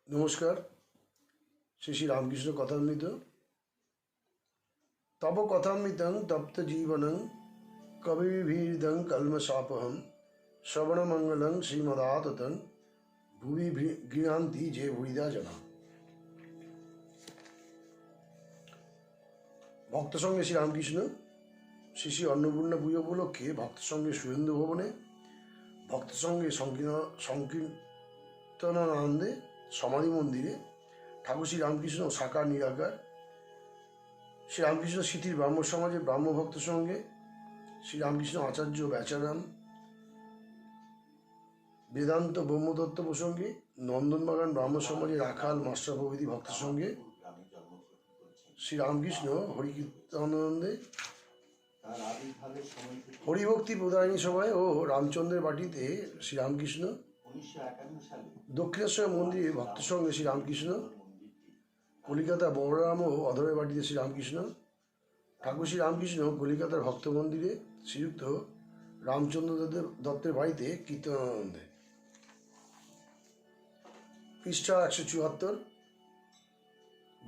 নমস্কার। শ্রী শ্রী রামকৃষ্ণ কথামৃত। তব কথামৃতং তপ্ত জীবনং কবিভির্দং কলমশাপহম শ্রবণমঙ্গলং শ্রীমদাততং ভুবি গৃহান্তি যে ভুরিদা জনা। ভক্ত সঙ্গে শ্রী রামকৃষ্ণ শ্রী শ্রী অন্নপূর্ণা পুজো উপলক্ষে ভক্ত সঙ্গে সুরেন্দ্র ভবনে ভক্ত সঙ্গে সংকীর্তনানন্দে সমাধি মন্দিরে ঠাকুর শ্রী রামকৃষ্ণ সাকার নিরাকার শ্রী রামকৃষ্ণ স্মৃতির ব্রাহ্ম সমাজে ব্রাহ্মভক্ত সঙ্গে শ্রী রামকৃষ্ণ আচার্য বেচারাম বেদান্ত ব্রহ্মতত্ত্ব প্রসঙ্গে নন্দনবাগান ব্রাহ্ম সমাজে রাখাল মাস্টার প্রভৃতি ভক্ত সঙ্গে শ্রী রামকৃষ্ণ হরিকীর্তনানন্দে হরিভক্তি প্রদায়নী সভায় ও রামচন্দ্রের বাটিতে শ্রী রামকৃষ্ণ দক্ষিণেশ্বর মন্দিরে ভক্ত সঙ্গে শ্রী রামকৃষ্ণ কলিকাতা বড়রাম ও অধরের বাটিতে শ্রী রামকৃষ্ণ ঠাকুর শ্রী রামকৃষ্ণ কলিকাতার ভক্ত মন্দিরে শ্রীযুক্ত রামচন্দ্র দত্তের বাড়িতে কীর্তনানন্দে। পৃষ্ঠা 174।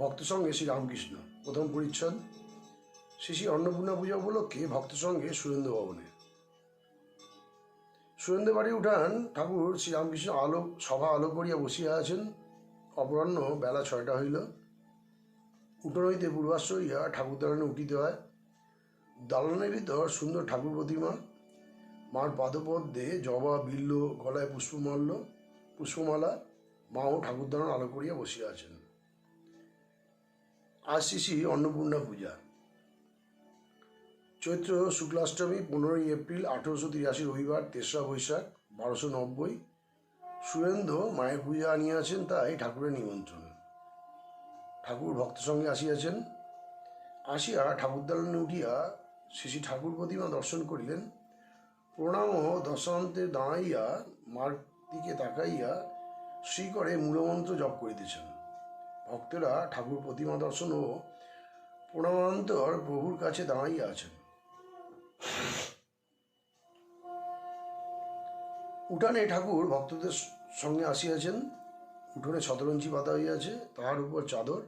ভক্ত সঙ্গে শ্রী রামকৃষ্ণ প্রথম পরিচ্ছদ। শ্রী শ্রী অন্নপূর্ণা পূজা উপলক্ষে ভক্ত সঙ্গে সুরেন্দ্র ভবনে সুরেন্দ্র বাড়ি উঠান ঠাকুর শ্রী রামকৃষ্ণ সভা আলো করিয়া বসিয়া আছেন। অপরাহ্ন বেলা 6টা হইল। উঠোন হইতে পূর্বাশ্র হইয়া ঠাকুর দালানে উঠিতে হয়। দালানের ভিতর সুন্দর ঠাকুর প্রতিমা, মার পাদপদ্মে জবা বিল্ল, গলায় পুষ্পমালা। মাও ঠাকুর দালান আলো করিয়া বসিয়া আছেন। আজ শ্রী শ্রী অন্নপূর্ণা পূজা। চৈত্র শুক্লাষ্টমী 15ই এপ্রিল 1883 রবিবার, 3রা বৈশাখ 1290। সুরেন্দ্র মায়ের পূজা আনিয়াছেন, তাই ঠাকুরের নিমন্ত্রণ। ঠাকুর ভক্ত সঙ্গে আসিয়াছেন। আসিয়া ঠাকুর দালানে উঠিয়া শ্রী শ্রী ঠাকুর প্রতিমা দর্শন করিলেন। প্রণাম ও দর্শনান্তে দাঁড়াইয়া মার দিকে তাকাইয়া শ্রী করে মূলমন্ত্র জপ করিতেছেন। ভক্তরা ঠাকুর প্রতিমা দর্শন ও প্রণামান্তর প্রভুর কাছে দাঁড়াইয়া আছেন। উঠানে ঠাকুর ভক্তদের সঙ্গে আসিয়াছেন। উঠোনে শতরঞ্চি পাতা হইয়াছে, তাহার উপর চাদর,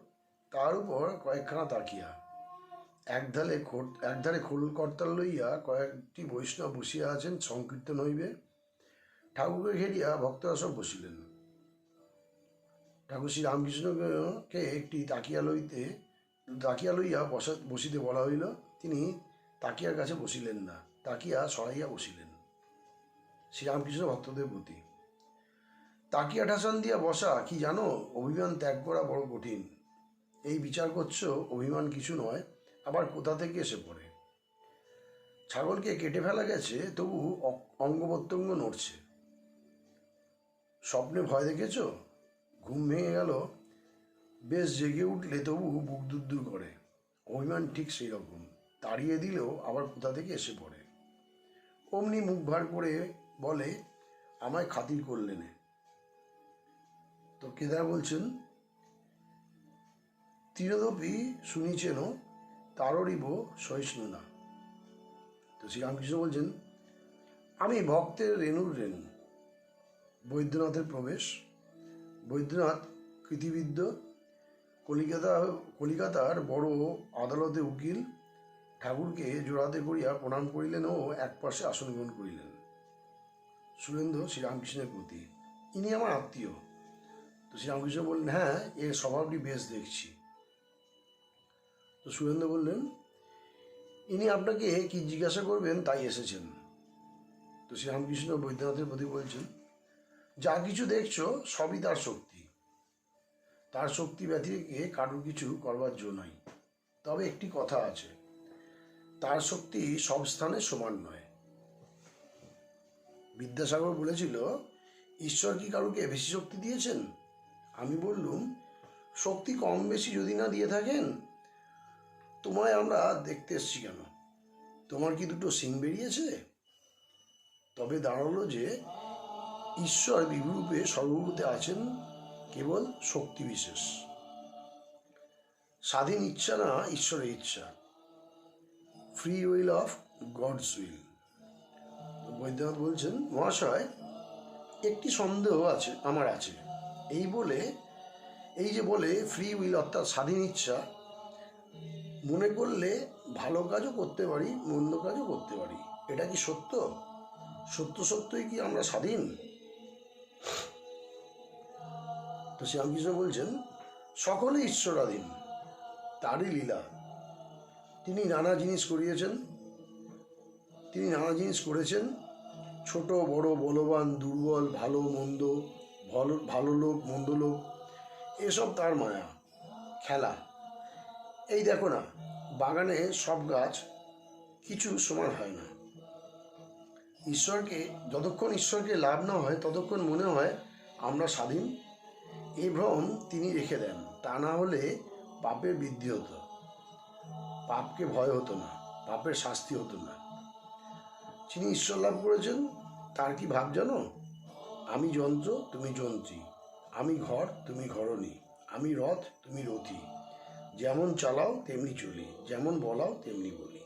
তাহার উপর কয়েকখানা তাকিয়া। একধারে খোল করতাল লইয়া কয়েকটি বৈষ্ণব বসিয়া আছেন। সংকীর্তন হইবে। ঠাকুরকে ঘেরিয়া ভক্তরা সব বসিলেন। ঠাকুর শ্রী রামকৃষ্ণকে একটি তাকিয়া লইয়া বসিতে বলা হইল। তিনি তাকিয়ার কাছে বসিলেন না, তাকিয়া সরাইয়া বসিলেন। শ্রীরামকৃষ্ণ ভক্তদের প্রতি: তাকিয়া ঠাসান দিয়া বসা কি জানো? অভিমান ত্যাগ করা বড় কঠিন। এই বিচার করছো অভিমান কিছু নয়, আবার কোথা থেকে এসে পড়ে। ছাগলকে কেটে ফেলা গেছে, তবু অঙ্গ প্রত্যঙ্গ নড়ছে। স্বপ্নে ভয় দেখেছ? ঘুম ভেঙে গেল, বেশ জেগে উঠলে তবু বুক দুরদুর করে। অভিমান ঠিক সেই রকম, তাড়িয়ে দিলেও আবার কোথা থেকে এসে পড়ে। অমনি মুখ ভার করে বলে, আমায় খাতির করলে নে। তো কেদার বলছেন, তীরদপি শুনিছেন তাররিব সহিষ্ণু না। তো শ্রীরামকৃষ্ণ বলছেন, আমি ভক্তের রেণুর রেণু। বৈদ্যনাথের প্রবেশ। বৈদ্যনাথ কৃতিবিদ্য, কলিকাতার বড় আদালতে উকিল। ঠাকুরকে জোড়াতে করিয়া প্রণাম করিলেন ও একপাশে আসন গ্রহণ করিলেন। সুরেন্দ্র শ্রীরামকৃষ্ণের প্রতি: ইনি আমার আত্মীয়। তো শ্রীরামকৃষ্ণ বললেন, হ্যাঁ, এর স্বভাবটি বেশ দেখছি। তো সুরেন্দ্র বললেন, ইনি আপনাকে কি জিজ্ঞাসা করবেন তাই এসেছেন। তো শ্রীরামকৃষ্ণ বৈদ্যনাথের প্রতি বলছেন, যা কিছু দেখছো সবই তার শক্তি। তার শক্তি ব্যতিরেকে কারোর কিছু করবার জো নাই। তবে একটি কথা আছে, তার শক্তি সব স্থানে সমান নয়। বিদ্যাসাগর বলেছিল, ঈশ্বর কি কারুকে বেশি শক্তি দিয়েছেন? আমি বললুম, শক্তি কম বেশি যদি না দিয়ে থাকেন, তোমায় আমরা দেখতে এসছি কেন? তোমার কি দুটো সিং বেরিয়েছে? তবে দাঁড়ালো যে ঈশ্বর বিভূরূপে সর্বভূতে আছেন, কেবল শক্তি বিশেষ। স্বাধীন ইচ্ছা না ঈশ্বরের ইচ্ছা, free will of God's will. Baidyanath বলছেন, মহাশয়, একটি সন্দেহ আমার আছে। এই বলে এই যে বলে ফ্রি উইল অর্থাৎ স্বাধীন ইচ্ছা, মনে করলে ভালো কাজও করতে পারি, মন্দ কাজও করতে পারি। এটা কি সত্য? সত্যই কি আমরা স্বাধীন? তো শ্রীরামকৃষ্ণ বলছেন, সকলে ঈশ্বরাধীন, তারই লীলা। তিনি নানা জিনিস করেছেন, ছোট বড়, বলবান দুর্বল, ভালো মন্দ, ভালো লোক মন্দ লোক, এসব তার মায়া খেলা। এই দেখো না, বাগানে সব গাছ কিছু সমান হয় না। যতক্ষণ ঈশ্বরকে লাভ না হয় ততক্ষণ মনে হয় আমরা স্বাধীন। এই ভ্রম তিনি রেখে দেন। তা না হলে পাপের বৃদ্ধি হতো, পাপকে ভয় হতো না, পাপের শাস্তি হতো না। যিনি ঈশ্বর লাভ করেছেন তার কি ভাব জানো? আমি যন্ত্র, তুমি যন্ত্রী, আমি ঘর, তুমি ঘরণী, আমি রথ, তুমি রথী, যেমন চালাও তেমনি চলি, যেমন বলাও তেমনি বলি।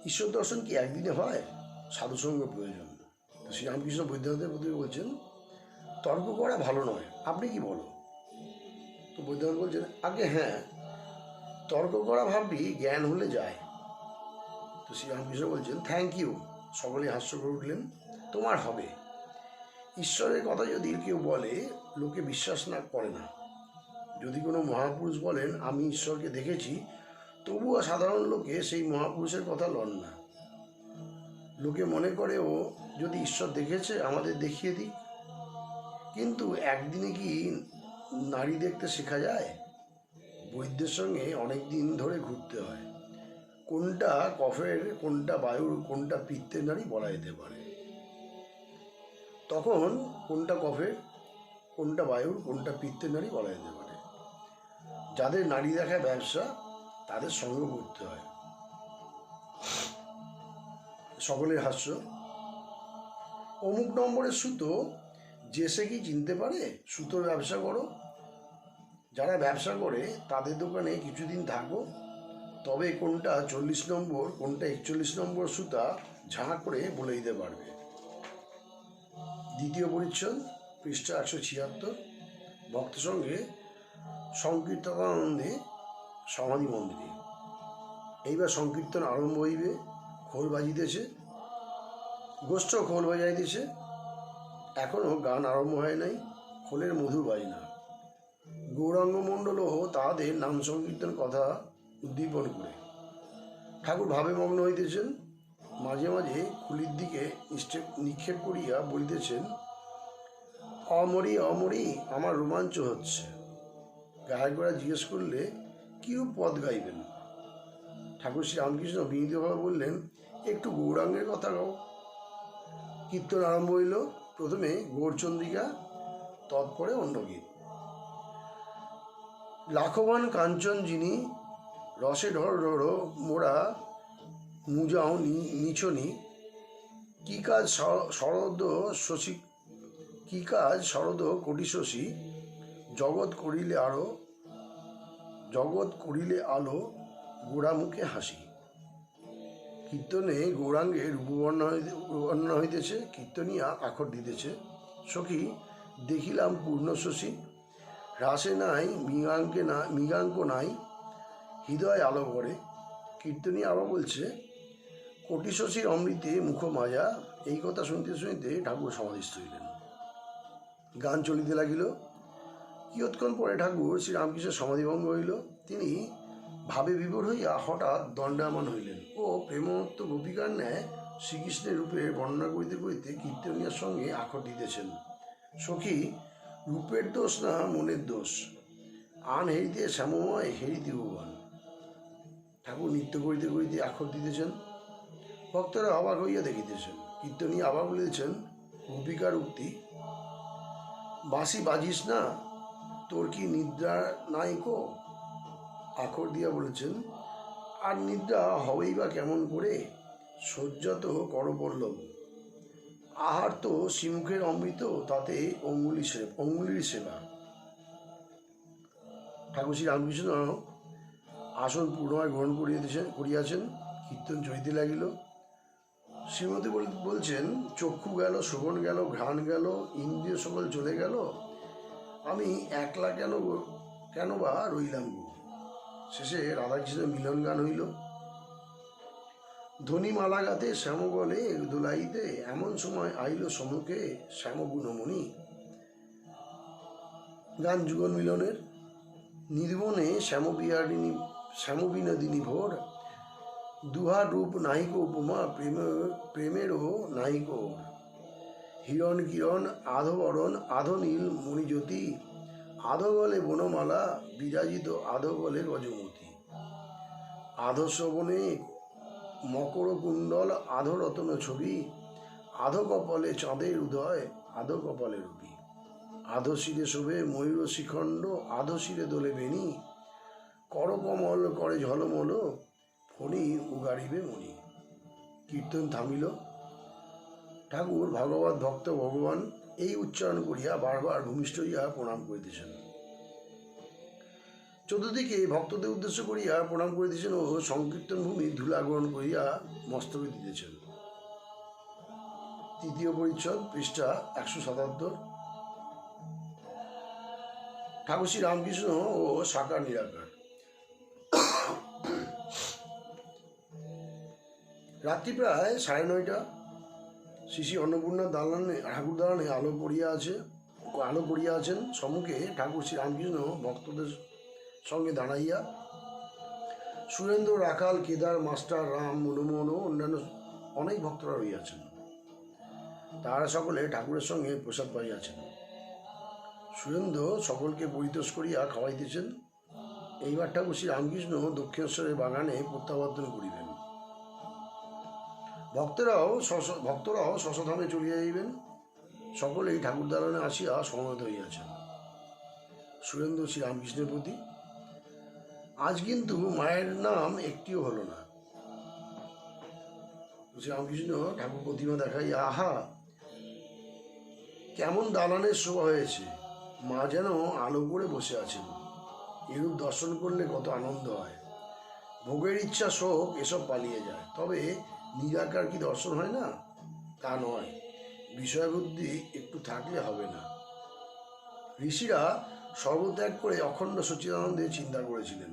ঈশ্বর দর্শন কি একদিনে হয়? সাধুসঙ্গ প্রয়োজন। তো শ্রীরামকৃষ্ণ বৈদ্যনাথের প্রতি বলছেন, তর্ক করা ভালো নয়, আপনি কি বলো? তো বৈদ্যনাথ বলছেন, আগে হ্যাঁ, তর্ক করা ভাববি জ্ঞান হলে যায়। তো শ্রীরামকৃষ্ণ বলছেন, থ্যাংক ইউ। সকলেই হাস্য করে উঠলেন। তোমার হবে। ঈশ্বরের কথা যদি কেউ বলে, লোকে বিশ্বাস না করে না। যদি কোনো মহাপুরুষ বলেন আমি ঈশ্বরকে দেখেছি, তবুও সাধারণ লোকে সেই মহাপুরুষের কথা লন না। লোকে মনে করে ও যদি ঈশ্বর দেখেছে আমাদের দেখিয়ে দিক। কিন্তু একদিনে কি নারী দেখতে শেখা যায়? বৈদ্যের সঙ্গে অনেক দিন ধরে ঘুরতে হয়। কোনটা কফের, কোনটা বায়ুর, কোনটা পিত্তের নারী বলা যেতে পারে। তখন কোনটা কফের, কোনটা বায়ুর, কোনটা পিত্তের নারী বলা যেতে পারে। যাদের নারী দেখা ব্যবসা, তাদের সঙ্গ করতে হয়। সকলের হাস্য। অমুক নম্বরের সুতো যে সে কি চিনতে পারে? সুতোর ব্যবসা করো। যারা ব্যবসা করে তাদের দোকানে কিছুদিন থাকো, তবে কোনটা 40 নম্বর, কোনটা 41 নম্বর সুতা ঝাঁ করে বলে দিতে পারবে। দ্বিতীয় পরিচ্ছদ, পৃষ্ঠা 176। ভক্ত সঙ্গে সংকীর্তনানন্দে সমাধি মন্দিরে। এইবার সংকীর্তন আরম্ভ হইবে। খোল বাজিতেছে, গোষ্ঠ খোল বাজাইতেছে। এখনও গান আরম্ভ হয় নাই, খোলের মধুর বাজনা। গৌরাঙ্গ মণ্ডলও তাহাদের নাম সংকীর্তন কথা উদ্দীপন করে। ঠাকুর ভাবে মগ্ন হইতেছেন। মাঝে মাঝে খুলির দিকে নিক্ষেপ করিয়া বলিতেছেন, অমরি অমরি, আমার রোমাঞ্চ হচ্ছে। গায়করা জিজ্ঞেস করলে কি পদ গাইবেন? ঠাকুর শ্রী রামকৃষ্ণ বিনীতভাবে বললেন, একটু গৌরাঙ্গের কথা গাও। কীর্তন আরম্ভ হইল। প্রথমে গৌরচন্দ্রিকা, তৎপরে অন্য গীত। লাখবান কাঞ্চন যিনি, রসে ঢর মোরা মুজাও নিচনি, কি কাজ শরদ কোটি শশী, জগৎ করিলে আলো গোড়া মুখে হাসি। কীর্তনে গৌরাঙ্গের রূপবর্ণনা হইতেছে। কীর্তনিয়া আখর দিতেছে, সখী দেখিলাম পূর্ণ শশী, রাসে নাই মৃগাঙ্ক নাই, হৃদয় আলো করে। কীর্তনিয়া আবার বলছে, কোটি শশীর অমৃতে মুখ মাজা। এই কথা শুনতে শুনতে ঠাকুর সমাধিস্থ হইলেন। গান চলিতে লাগিল। কিয়ৎক্ষণ পরে ঠাকুর শ্রীরামকৃষ্ণের সমাধিভঙ্গ হইল। তিনি ভাবে বিভোর হইয়া হঠাৎ দণ্ডায়মান হইলেন ও প্রেমমত্ত গোপিকার ন্যায় শ্রীকৃষ্ণের রূপের বর্ণনা করিতে করিতে কীর্তনিয়ার সঙ্গে আখর দিতেছেন। সখী, রূপের দোষ না মনের দোষ, আন হেরিতে শ্যামময় হেরি দিববান। ঠাকুর নৃত্য করিতে করিতে আখর দিতেছেন। ভক্তরা অবাক হইয়া দেখিতেছেন। কীর্তনিয়া আবার বলিতেছেন গোপিকার উক্তি, বাঁশি বাজিস না, তোর কি নিদ্রা নাই কো? আখর দিয়া বলেছেন, আর নিদ্রা হবেই বা কেমন করে, শয্যা তো করপল্লব, আহার তো শ্রীমুখের অমৃত, তাতে অঙ্গুলির সেবা। ঠাকুর শ্রী রামকৃষ্ণ আসন পুনরায় গ্রহণ করিয়াছেন। কীর্তন চলিতে লাগিল। শ্রীমতী বলছেন, চক্ষু গেল, শ্রবণ গেল, ঘ্রাণ গেল, ইন্দ্রিয় সকল চলে গেল, আমি একলা কেন বা রইলাম গো। শেষে রাধাকৃষ্ণের মিলন গান হইল। ধ্বনি মালা গাতে শ্যামগলে দোলাইতে এমন সময় আইল সম্মুখে শ্যামগুণমণি। গান যুগল মিলনের। নির্বনে শ্যামবিনোদিনী ভোর, দুহা রূপ নাহিক উপমা প্রেমেরও নাহিক ওর। হিরণ কিরণ আধো বরণ আধো নীল মণিজ্যোতি, আধো গলে বনমালা বিরাজিত আধো গলে গজমতি। আধো শ্রবণে মকর কুণ্ডল আধো রতন ছবি, আধো কপালে চাঁদের উদয় আধো কপালে রবি। আধো শিরে শোভে ময়ূর শিখণ্ড, আধো শিরে দোলে বেণী, করকমল করে ঝলমল ফণি উগারিবে মণি। কীর্তন থামিল। ঠাকুর ভাগবত ভক্ত ভগবান এই উচ্চারণ করিয়া বারবার ভূমিষ্ঠ হইয়া প্রণাম করিতেছেন। চতুর্দিকে ভক্তদের উদ্দেশ্য করিয়া প্রণাম করিতেছেন ও সংকীর্তন ভূমি ধূলা গ্রহণ করিয়া মস্তকে দিতেছেন। তৃতীয় পরিচ্ছদ, পৃষ্ঠা 177। ঠাকুর শ্রী রামকৃষ্ণ ও সাকার নিরাকার। রাত্রি প্রায় 9:30। শ্রী অন্নপূর্ণার দালানে ঠাকুর দালানে আলো পড়িয়া আছেন। সম্মুখে ঠাকুর শ্রী রামকৃষ্ণ ভক্তদের সঙ্গে দাঁড়াইয়া সুরেন্দ্র, রাখাল, কেদার, মাস্টার, রাম, মনমোহন ও অন্যান্য অনেক ভক্তরা রইয়াছেন। তাহারা সকলে ঠাকুরের সঙ্গে প্রসাদ পাইয়াছেন। সুরেন্দ্র সকলকে পরিতোষ করিয়া খাওয়াইতেছেন। এইবার ঠাকুর শ্রী রামকৃষ্ণ দক্ষিণেশ্বরের বাগানে প্রত্যাবর্তন করিবেন। ভক্তরাও শশধামে চলিয়া যাইবেন। সকলেই ঠাকুর দালানে আসিয়া সমবেত হইয়াছেন। সুরেন্দ্র শ্রী রামকৃষ্ণের প্রতি। আজ কিন্তু মায়ের নাম একটিও হলো না। শ্রী রামকৃষ্ণ ঠাকুর প্রতিমা দেখাইয়া, আহা কেমন দালানের শোভা হয়েছে, মা যেন আলো করে বসে আছেন। এরূপ দর্শন করলে কত আনন্দ হয়। ভোগের ইচ্ছা শোক এসব পালিয়ে যায়। তবে নিরাকার কি দর্শন হয় না? তা নয়, বিষয় বুদ্ধি একটু থাকলে হবে না। ঋষিরা সর্বত্যাগ করে অখণ্ড সচ্চিদানন্দে চিন্তা করেছিলেন।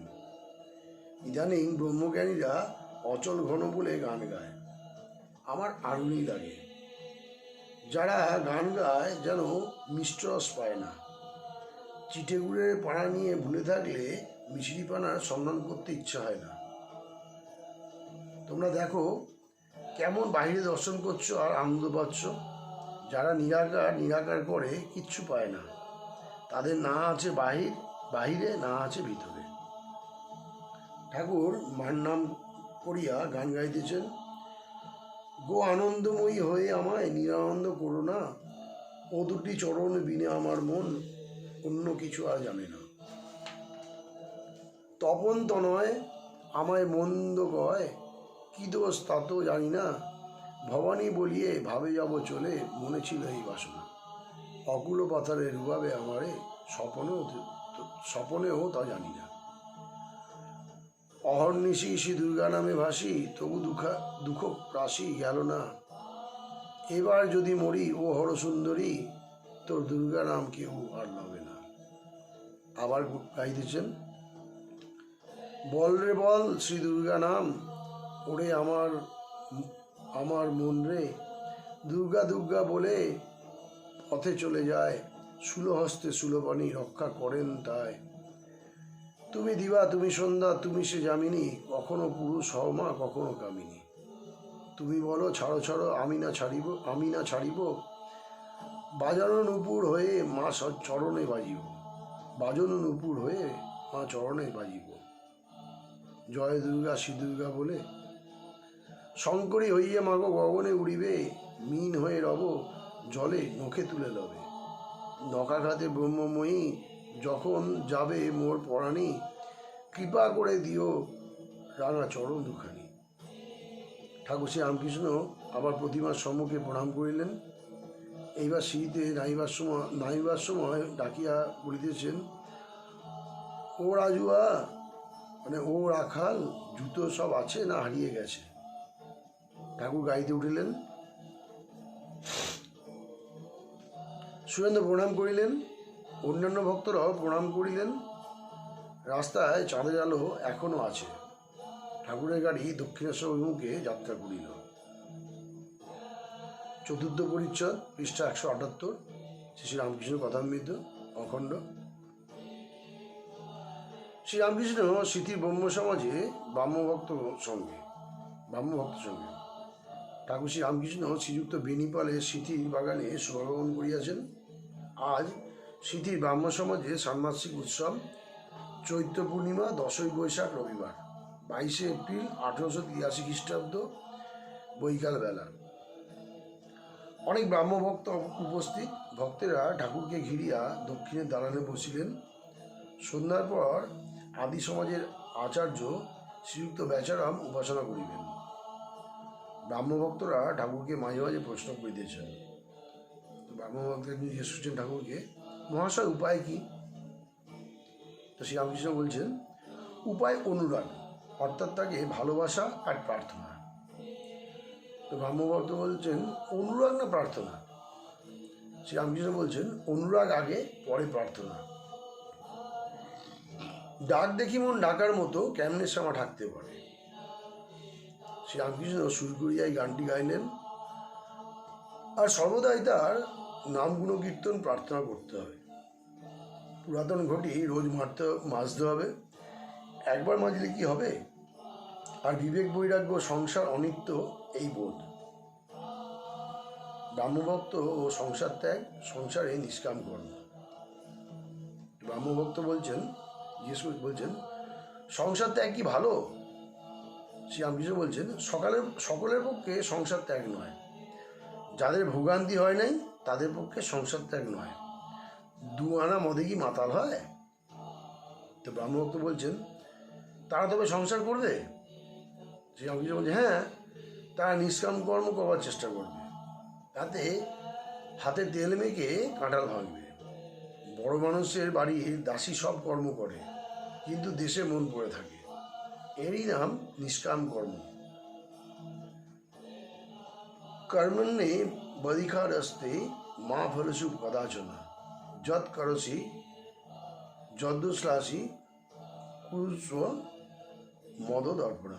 ইদানিং ব্রহ্মজ্ঞানীরা অচল ঘন বলে গান গায়। আমার আরুনি লাগে। যারা গান গায় যেন মিষ্টরস পায় না। চিটেগুড়ের পাড়া নিয়ে ভুলে থাকলে মিশরি পানার সন্ধান করতে ইচ্ছা হয় না। তোমরা দেখো কেমন বাহিরে দর্শন করছো আর আনন্দ পাচ্ছ। যারা নিরাকার করে কিচ্ছু পায় না। তাদের না আছে বাহিরে, না আছে ভিতরে। ঠাকুর মার নাম করিয়া গান গাইতেছেন। গো আনন্দময়ী হয়ে আমায় নিরানন্দ করো না, ও দুটি চরণ বিনে আমার মন অন্য কিছু আর জানে না। তপন তনয় আমায় মন্দ কয়, কি দোষ তা তো জানি না, ভবানী বলিয়ে ভাবে যাব চলে, মনে ছিল এই বাসনা। অকুল পাথারে রুবাবে আমারে, স্বপনেও তা জানি না। অহর্নিশি শ্রী দুর্গা নামে ভাসি, তবু দুঃখ রাশি গেল না। এবার যদি মরি ও হরসুন্দরী, তোর দুর্গা নাম কেউ আর লবে না। আবার গাইতেছেন। বল রে বল শ্রী দুর্গা নাম, ওরে আমার মন রে, দুর্গা দুর্গা বলে পথে চলে যায়, শূলহস্তে শূলপাণি রক্ষা করেন তাই। তুমি দিবা তুমি সন্ধ্যা তুমি সে যামিনী, কখনো পুরুষ হও মা কখনো কামিনী। তুমি বলো ছাড়ো ছাড়ো আমি না ছাড়িব, বাজানো নূপুর হয়ে মা চরণে বাজিব, বাজানো নূপুর হয়ে মা চরণে বাজিব। জয় দুর্গা শ্রী দুর্গা বলে শঙ্করী হইয়ে মাগো গগনে উড়িবে, মিন হয়ে রব জলে নখে তুলে লবে। নখাঘাতে ব্রহ্মময়ী যখন যাবে মোর পরাণী, কৃপা করে দিও রাঙা চরণ দুখানি। ঠাকুর শ্রী রামকৃষ্ণ আবার প্রতিমার সম্মুখে প্রণাম করিলেন। এইবার সিঁড়িতে নামিবার সময় ডাকিয়া বলিতেছেন, ও রাজুয়া, মানে ও রাখাল, জুতো সব আছে না হারিয়ে গেছে? ঠাকুর গাইতে উঠিলেন। সুরেন্দ্র প্রণাম করিলেন। অন্যান্য ভক্তরাও প্রণাম করিলেন। রাস্তায় চাঁদের আলো এখনো আছে। ঠাকুরের গাড়ি দক্ষিণেশ্বর অভিমুখে যাত্রা করিল। চতুর্থ পরিচ্ছদ, পৃষ্ঠা 178, শ্রী রামকৃষ্ণ কথামৃত অখণ্ড। শ্রীরামকৃষ্ণ স্মৃতি ব্রহ্ম সমাজে ব্রাহ্মভক্ত সঙ্গে ঠাকুর শ্রী রামকৃষ্ণ শ্রীযুক্ত বেনিপালের স্মৃতির বাগানে শুভাগমন করিয়াছেন। আজ স্মৃতির ব্রাহ্ম সমাজে ষান্মাসিক উৎসব, চৈত্র পূর্ণিমা, 10ই বৈশাখ, রবিবার, 22শে এপ্রিল 1883 খ্রিস্টাব্দ, বৈকাল বেলা। অনেক ব্রাহ্মভক্ত উপস্থিত। ভক্তেরা ঠাকুরকে ঘিরিয়া দক্ষিণের দালানে বসিলেন। সন্ধ্যার পর আদি সমাজের আচার্য শ্রীযুক্ত বেচারাম উপাসনা করিবেন। ব্রাহ্মভক্তরা ঠাকুরকে মাঝে মাঝে প্রশ্ন করিতেছেন। ব্রাহ্মভক্তরা জিজ্ঞেস করছেন ঠাকুরকে, মহাশয় উপায় কি? তো শ্রীরামকৃষ্ণ বলছেন, উপায় অনুরাগ, অর্থাৎ তাকে ভালোবাসা আর প্রার্থনা। তো ব্রাহ্মভক্ত বলছেন, অনুরাগ না প্রার্থনা? শ্রীরামকৃষ্ণ বলছেন, অনুরাগ আগে, পরে প্রার্থনা। ডাক দেখি মন ডাকার মতো কেমনে শ্যামা ঠাকতে পারে। শ্রীরামকৃষ্ণ সুর করিয়া এই গানটি গাইলেন। আর সর্বদাই তার নাম গুণকীর্তন প্রার্থনা করতে হবে। পুরাতন ঘটি রোজ মাজতে হবে। একবার মাজলে কি হবে? আর বিবেক বৈরাগ্য, সংসার অনিত্য, এই বোধ। ব্রাহ্মভক্ত ও সংসার ত্যাগ, সংসারে নিষ্কাম কর্ম। ব্রাহ্মভক্ত বলছেন, সংসার ত্যাগ কি ভালো? শ্রীরামকৃষ্ণ বলছেন, সকলের পক্ষে সংসার ত্যাগ নয়। যাদের ভোগান্তি হয় নাই তাদের পক্ষে সংসার ত্যাগ নয়। 2 আনা মদে কি মাতাল হয়? তো ব্রাহ্মভক্ত বলছেন, তারা তবে সংসার করবে? শ্রীরামকৃষ্ণ বলছে, হ্যাঁ, তারা নিষ্কাম কর্ম করবার চেষ্টা করবে। তাতে হাতে তেল মেখে কাঁঠাল ভাঙবে। বড় মানুষের বাড়ির দাসী সব কর্ম করে, কিন্তু দেশে মন পড়ে থাকে। এরই নাম নিষ্কাম কর্ম। কর্মণ্যে বধিকারস্তে মা ফলসু কদাচনা যৎ করসি যদ্দশ্লাসী কুরুস্ব মদ দর্পণ।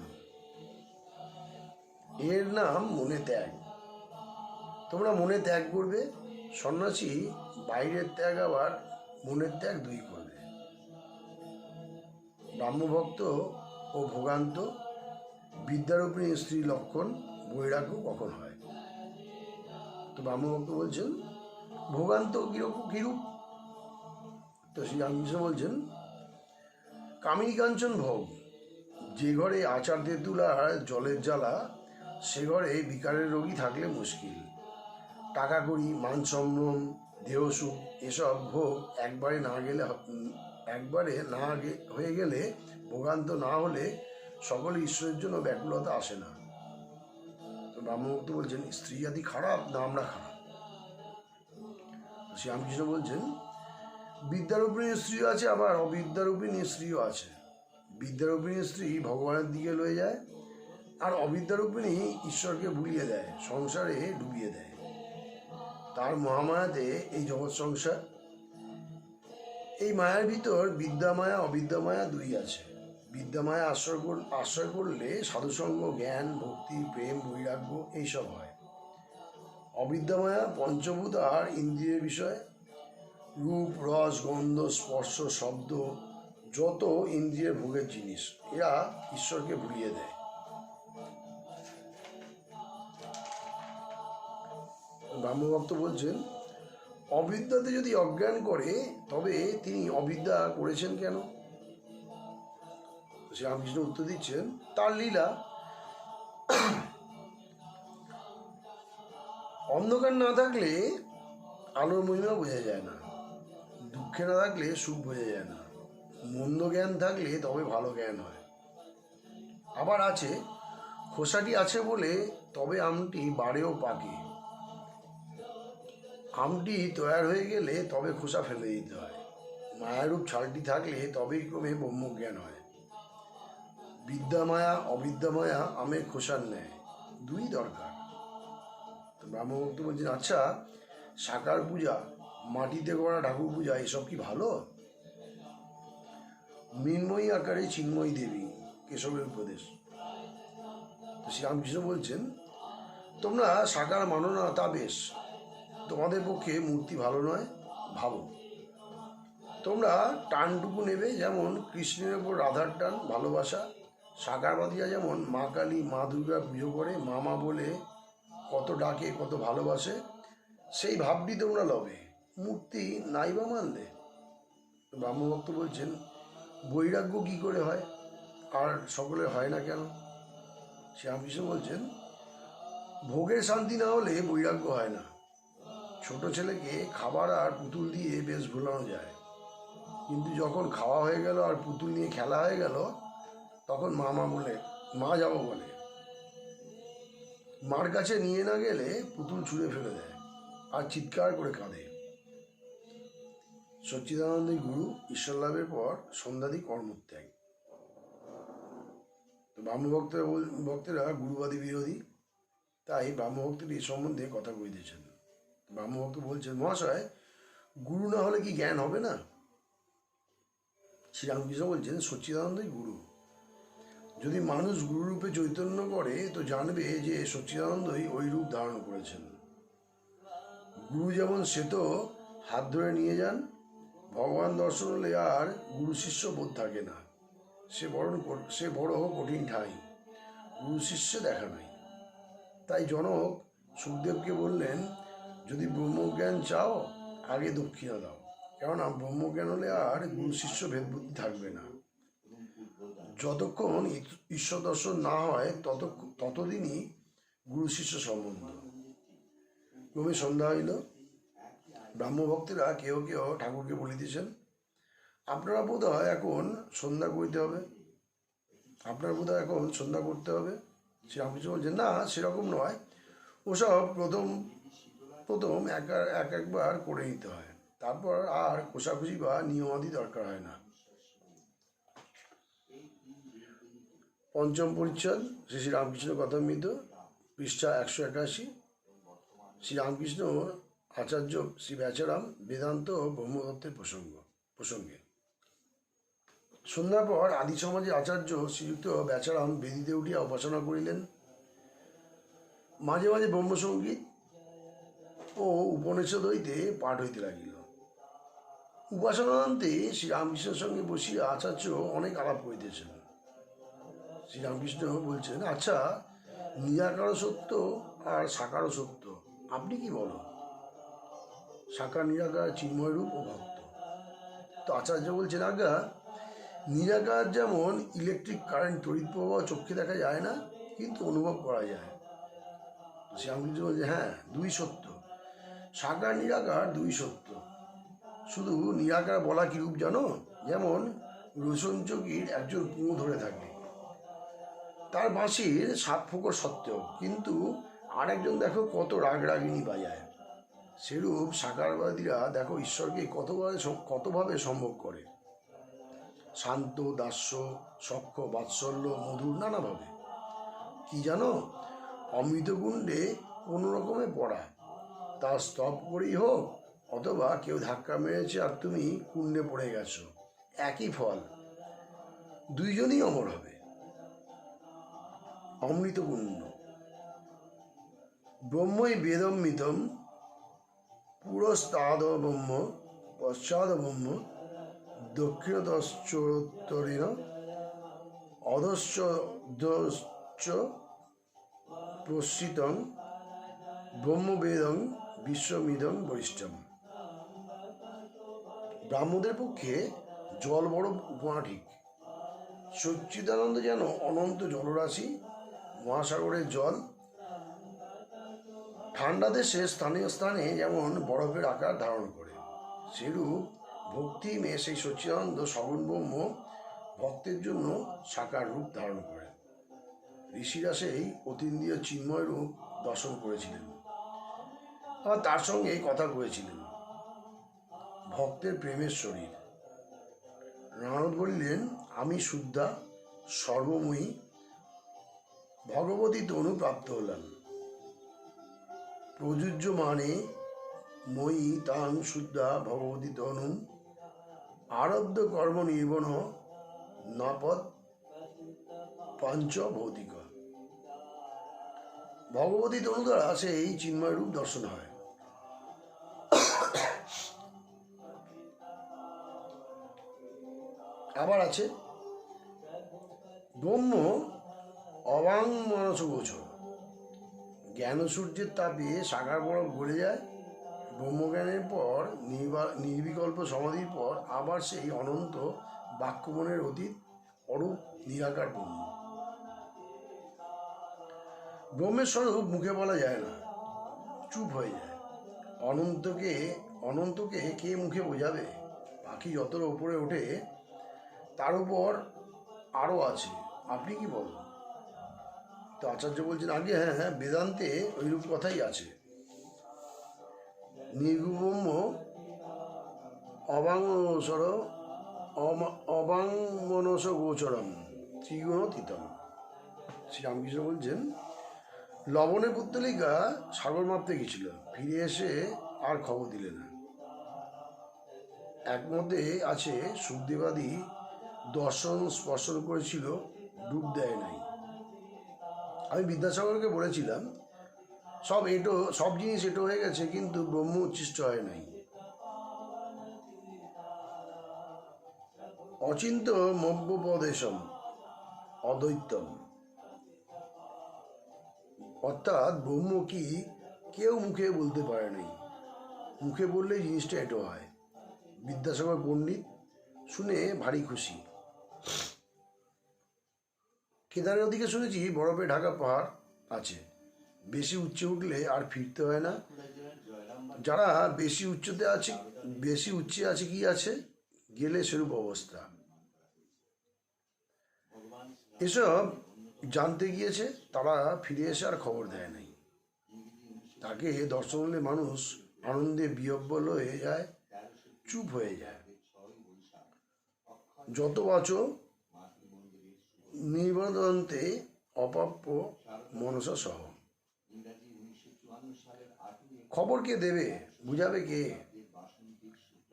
এর নাম মনে ত্যাগ। তোমরা মনে ত্যাগ করবে। সন্ন্যাসী বাইরের ত্যাগ আবার মনের ত্যাগ 2 করবে। ব্রাহ্মভক্ত ও ভোগান্ত, বিদ্যারূপিণী স্ত্রী লক্ষণ, বৈরাগ্য কখন হয়? তো ব্রাহ্মভক্ত বলছেন, ভোগান্ত কিরূপ? তো শ্রীরামকৃষ্ণ বলছেন, কামিনী কাঞ্চন ভোগ। যে ঘরে আচার তেঁতুলার জলের জ্বালা, সে ঘরে বিকারের রোগী থাকলে মুশকিল। টাকা কড়ি, মান সম্ভ্রম, দেহসুখ, এসব ভোগ একবারে না হয়ে গেলে, ভোগান্ত না হলে সকলে ঈশ্বরের জন্য ব্যাকুলতা আসে না। তো ব্রাহ্মভক্ত বলছেন, স্ত্রী জাতি খারাপ না আমরা খারাপ? শ্রীরামকৃষ্ণ বলছেন, বিদ্যারূপিণী স্ত্রীও আছে, আবার অবিদ্যারূপিণী স্ত্রীও আছে। বিদ্যারূপিণী স্ত্রী ভগবানের দিকে লয়ে যায়, আর অবিদ্যারূপিণী ঈশ্বরকে ভুলিয়ে দেয়, সংসারে ডুবিয়ে দেয়। তার মহামায়াতে এই জগৎ সংসার। এই মায়ার ভিতর বিদ্যামায়া অবিদ্যামায়া 2 আছে। বিদ্যামায়া আশ্রয় করলে সাধুসঙ্গ, জ্ঞান, ভক্তি, প্রেম, বৈরাগ্য এইসব হয়। অবিদ্যামায়া পঞ্চভূত আর ইন্দ্রিয়ের বিষয়। রূপ, রস, গন্ধ, স্পর্শ, শব্দ, যত ইন্দ্রিয়ের ভোগের জিনিস, এরা ঈশ্বরকে ভুলিয়ে দেয়। ব্রাহ্মভক্ত বলছেন, অবিদ্যাতে যদি অজ্ঞান করে, তবে তিনি অবিদ্যা করেছেন কেন? শ্রীরামকৃষ্ণ উত্তর দিচ্ছেন, তার লীলা। অন্ধকার না থাকলে আলোর মহিমা বোঝা যায় না। দুঃখে না থাকলে সুখ বোঝা যায় না। মন্দ জ্ঞান থাকলে তবে ভালো জ্ঞান হয়। আবার আছে, খোসাটি আছে বলে তবে আমটি বাড়েও পাকে। আমটি তৈয়ার হয়ে গেলে তবে খোসা ফেলে দিতে হয়। মায়ারূপ ছালটি থাকলে তবেই ক্রমে ব্রহ্মজ্ঞান হয়। বিদ্যামায়া অবিদ্যামায়া আমের খোসার ন্যায়, 2ই দরকার। তো ব্রাহ্মভক্ত বলছেন, আচ্ছা, সাকার পূজা মাটিতে করা ঠাকুর পূজা এসব কি ভালো? মৃন্ময়ী আকারে চিন্ময়ী দেবী, কেশবের উপদেশ। তো শ্রীরামকৃষ্ণ বলছেন, তোমরা সাকার মানো না তা বেশ, তোমাদের পক্ষে মূর্তি ভালো নয়, ভাবো। তোমরা টানটুকু নেবে, যেমন কৃষ্ণের ওপর রাধার টান, ভালোবাসা। সাকারবাদীরা যেমন মা কালী, মা দুর্গা পুজো করে, মামা বলে কত ডাকে, কত ভালোবাসে, সেই ভাবটি তোমরা লবে, মূর্তি নাই বা মানলে। ব্রহ্মভক্ত বলছেন, বৈরাগ্য কি করে হয়, আর সকলে হয় না কেন? শ্রীরামকৃষ্ণ বলছেন, ভোগের শান্তি না হলে বৈরাগ্য হয় না। ছোট ছেলেকে খাবার আর পুতুল দিয়ে বেশ ভুলানো যায়, কিন্তু যখন খাওয়া হয়ে গেল আর পুতুল নিয়ে খেলা হয়ে গেল, তখন মা যাবো বলে, মার কাছে নিয়ে না গেলে পুতুল ছুঁড়ে ফেলে দেয় আর চিৎকার করে কাঁদে। সচ্চিদানন্দী গুরু ঈশ্বর লাভের পর সন্ধ্যাদি কর্মত্যাগ। তো ভক্তেরা গুরুবাদী বিরোধী, তাই ব্রাহ্মভক্তের এই সম্বন্ধে কথা কইতেছেন। ব্রাহ্মভক্ত বলছেন, মহাশয়, গুরু না হলে কি জ্ঞান হবে না? শ্রীরামকৃষ্ণ বলছেন, সচ্চিদানন্দই গুরু। যদি মানুষ গুরুরূপে চৈতন্য করে, তো জানবে যে সচ্চিদানন্দই ওই রূপ ধারণ করেছেন। গুরু যেমন শ্বেত হাত ধরে নিয়ে যান, ভগবান দর্শন হলে আর গুরু শিষ্য বোধ থাকে না, সে বড় কঠিন ঠাঁই, গুরু শিষ্য দেখা নাই। তাই জনক সুখদেবকে বললেন, যদি ব্রহ্মজ্ঞান চাও, আগে দক্ষিণা দাও, কেননা ব্রহ্মজ্ঞান হলে আর গুরু শিষ্য ভেদবুদ্ধি থাকবে না। যতক্ষণ ঈশ্বর দর্শন না হয় ততদিনই গুরু শিষ্য সম্বন্ধ। ক্রমে সন্ধ্যা হইল। ব্রাহ্মভক্তেরা কেউ কেউ ঠাকুরকে বলিতেছেন, আপনারা বোধ হয় এখন সন্ধ্যা করতে হবে। শ্রীরামকৃষ্ণ বলছেন, না, সেরকম নয়, ওসব প্রথম একবার করে নিতে হয়, তারপর আর কোষাকুষি বা নিয়মাদি দরকার হয় না। পঞ্চম পরিচ্ছদ, শ্রী রামকৃষ্ণ কথামৃত, পৃষ্ঠা 181। শ্রীরামকৃষ্ণ আচার্য শ্রী বেচারাম বেদান্ত ও ব্রহ্মতত্ত্বের প্রসঙ্গে। সন্ধ্যার পর আদি সমাজে আচার্য শ্রীযুক্ত বেচারাম বেদিতে উঠিয়া উপাসনা করিলেন। মাঝে মাঝে ব্রহ্মসঙ্গীত ও উপনিষদ হইতে পাঠ হইতে লাগিল। উপাসনান্তে শ্রীরামকৃষ্ণের সঙ্গে বসিয়া আচার্য অনেক আলাপ করিতেছেন। শ্রীরামকৃষ্ণ বলছেন, আচ্ছা, নিরাকারও সত্য আর সাকারও সত্য, আপনি কি বলো? সাকার নিরাকার চিন্ময় রূপ ও ভক্ত। তো আচার্য বলছেন, আজ্ঞা, নিরাকার যেমন ইলেকট্রিক কারেন্ট, তড়িৎ প্রবাহ চোখে দেখা যায় না, কিন্তু অনুভব করা যায়। শ্রীরামকৃষ্ণ বলছে, হ্যাঁ, দুই সত্য, সাকার নিরাকার দুই সত্য। শুধু নিরাকার বলা কি রূপ জানো? যেমন রোশন চকির একজন পুঁ ধরে থাকে, তার বাঁশির 7 ফোঁকর সত্ত্বেও, কিন্তু আরেকজন দেখো কত রাগিনী বাজায়। সেরূপ সাকারবাদীরা দেখো ঈশ্বরকে কতভাবে সম্ভব করে, শান্ত, দাস্য, সখ্য, বাৎসল্য, মধুর, নানাভাবে। কি জানো, অমৃতকুণ্ডে কোনো রকমে পড়া, তার স্তব করেই হোক, অথবা কেউ ধাক্কা মেরেছে আর তুমি কুণ্ডে পড়ে গেছো, একই ফল, দুইজনই অমর হবে। অমৃতকুণ্ড। ব্রহ্মই বেদমৃতম, পুরস্তাদ ব্রহ্ম, পশ্চাদ ব্রহ্ম, দক্ষিণতশ্চোত্তরেণ, অধশ্চ প্রসৃতং ব্রহ্মবেদং বিশ্বমিদং বরিষ্ঠম। ব্রাহ্মদের পক্ষে জল বড় উপমা ঠিক। সচ্চিদানন্দ যেন অনন্ত জলরাশি, মহাসাগরের জল। ঠান্ডা দেশে স্থানীয় স্থানে যেমন বরফের আকার ধারণ করে, সেরূপ ভক্তিমে সেই সচ্চিদানন্দ সগুণ ব্রহ্ম ভক্তের জন্য সাকার রূপ ধারণ করে। ঋষিরা সেই অতীন্দ্রিয় চিন্ময় রূপ দর্শন করেছিলেন, আর তার সঙ্গে কথা করেছিলেন। ভক্তের প্রেমের শরীর। নারদ বলিলেন, আমি শুদ্ধা সর্বময়ী ভগবতী তনু প্রাপ্ত হলাম। প্রযোজ্য মানে ময়ি তাং শুদ্ধা ভগবতী তনুম আরব্ধ কর্ম নির্বণ নাপদ পাঞ্চ ভৌতিক। ভগবতী তনু দ্বারা সেই চিন্ময় রূপ দর্শন হয়। আবার আছে ব্রহ্ম অবাং মনস গোচর। জ্ঞান সূর্যের তাপে সাকার বরফ গলে যায়। ব্রহ্মজ্ঞানের পর নির্বিকল্প সমাধির পর আবার সেই অনন্ত বাক্যমনের অতীত অরূপ নিরাকার ব্রহ্ম। ব্রহ্মের স্বরূপ মুখে বলা যায় না, চুপ হয়ে যায়। অনন্তকে কে মুখে বোঝাবে? পাখি যতটা উপরে ওঠে তার উপর আরও আছে, আপনি কি বলেন? তো আচার্য বলছেন আগে হ্যাঁ, বেদান্তে ওইরূপ কথাই আছে। নির্গুব্রহ্ম অবাংসর অবাংমনস গোচরম ত্রিগুণতীতম। শ্রীরামকৃষ্ণ বলছেন লবণের পুত্তলিকা সাগর মাপতে গেছিল, ফিরে এসে আর খবর দিলে না। একমতে আছে সুখদেবাদী দর্শন স্পর্শন করেছিল, ডুব দেয় নাই। আমি বিদ্যাসাগরকে বলেছিলাম সব জিনিস এটো হয়ে গেছে, কিন্তু ব্রহ্ম উচ্ছিষ্ট হয় নাই। অচিন্ত মব্যপদেশম অদ্বৈতম, অর্থাৎ ব্রহ্ম কি কেউ মুখে বলতে পারে নাই, মুখে বললেই জিনিসটা এটো হয়। বিদ্যাসাগর পণ্ডিত শুনে ভারী খুশি। কেদারের ওদিকে শুনেছি বরফে ঢাকা পাহাড় আছে, বেশি উচ্চে উঠলে আর ফিরতে হয় না। যারা বেশি উচ্চে আছে কি আছে, গেলে সেরূপ অবস্থা। এসব জানতে গিয়েছে, তারা ফিরে এসে আর খবর দেয় নাই। তাকে দর্শন হলে মানুষ আনন্দে বিহ্বল হয়ে যায়, চুপ হয়ে যায়। যত বাচো নির্বাদন্তে অপ্রাপ্য মনসা সহ। খবর কে দেবে, বুঝাবে কে?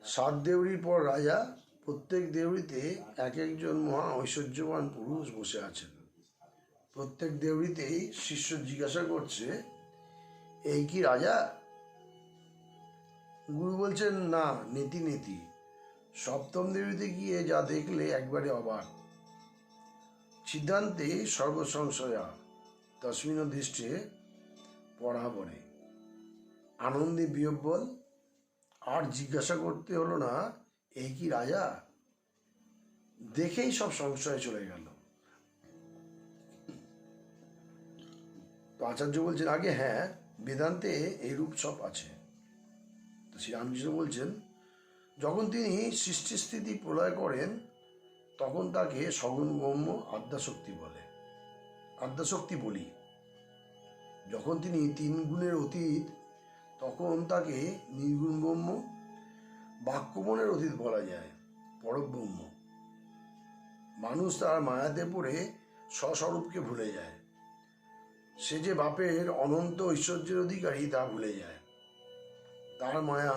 7 দেউড়ির পর রাজা, প্রত্যেক দেউড়িতে এক একজন মহা ঐশ্বর্যবান পুরুষ বসে আছেন। প্রত্যেক দেউড়িতেই শিষ্য জিজ্ঞাসা করছে, এই কি রাজা? গুরু বলছেন না, নেতি নেতি। 7ম দেউড়িতে গিয়ে যা দেখলে একবারে অবাক। সিদ্ধান্তে সর্বসংশয়া তস্মিন দৃষ্টে পরাবরে। আনন্দে বিহ্বল, আর জিজ্ঞাসা করতে হলো না এই কি রাজা, দেখেই সব সংশয় চলে গেল। তো আচার্য বলছেন আগে হ্যাঁ, বেদান্তে এইরূপ সব আছে। তো শ্রীরামকৃষ্ণ বলছেন যখন তিনি সৃষ্টিস্থিতি প্রলয় করেন তখন তাকে সগুণ ব্রহ্ম আদ্যাশক্তি বলি। যখন তিনি 3 গুণের অতীত তখন তাকে নির্গুণ ব্রহ্ম, বাক্যমনের অতীত বলা যায় পরব্রহ্ম। মানুষ তার মায়াতে পড়ে স্বস্বরূপকে ভুলে যায়। সে যে বাপের অনন্ত ঐশ্বর্যের অধিকারী তা ভুলে যায়। তার মায়া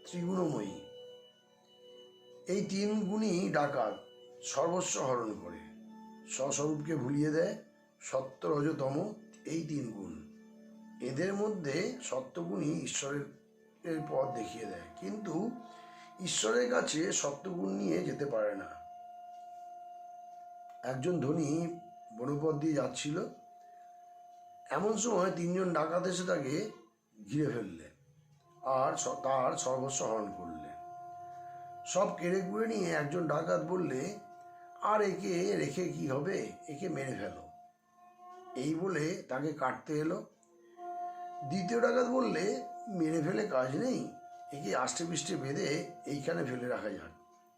ত্রিগুণময়ী। এই 3 গুণই ডাকাত, সর্বস্ব হরণ করে, স্বস্বরূপকে ভুলিয়ে দেয়। সত্য রজতম এই 3 গুণ। এদের মধ্যে সত্যগুণই ঈশ্বরের পথ দেখিয়ে দেয়, কিন্তু ঈশ্বরের কাছে সত্যগুণ নিয়ে যেতে পারে না। একজন ধনী বনপথ দিয়ে যাচ্ছিল, এমন সময় 3 জন ডাকাত এসে তাকে ঘিরে ফেললে আর তার সর্বস্ব হরণ করলে। সব কেড়ে কুড়ে নিয়ে একজন ডাকাত বললে, আর একে রেখে কি হবে, একে মেরে ফেলো। এই বলে তাকে কাটতে এলো। দ্বিতীয় ডাকাত বললে, মেরে ফেলে কাজ নেই, একে আষ্টে পৃষ্ঠে বেঁধে এইখানে ফেলে রাখা যাক,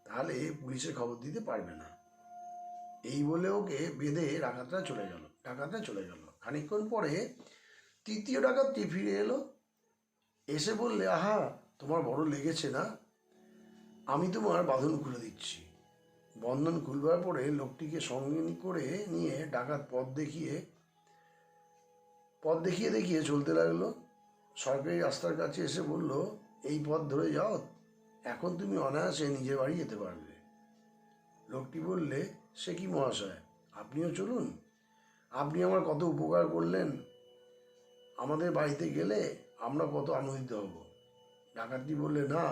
তাহলে পুলিশে খবর দিতে পারবে না। এই বলে ওকে বেঁধে ডাকাতরা চলে গেল। খানিকক্ষণ পরে তৃতীয় ডাকাতটি ফিরে এলো, এসে বললে, আহা, তোমার বড় লেগেছে না, আমি তোমার বাঁধন খুলে দিচ্ছি। বন্ধন খুলবার পরে লোকটিকে সঙ্গে করে নিয়ে ডাকাত পথ দেখিয়ে চলতে লাগলো। সরকারি রাস্তার কাছে এসে বলল, এই পথ ধরে যাও, এখন তুমি অনায়াসে নিজের বাড়ি যেতে পারবে। লোকটি বললে, সে কি মহাশয়, আপনিও চলুন, আপনি আমার কত উপকার করলেন, আমাদের বাড়িতে গেলে আমরা কত আনন্দিত হব। ডাকাতটি বললে, না,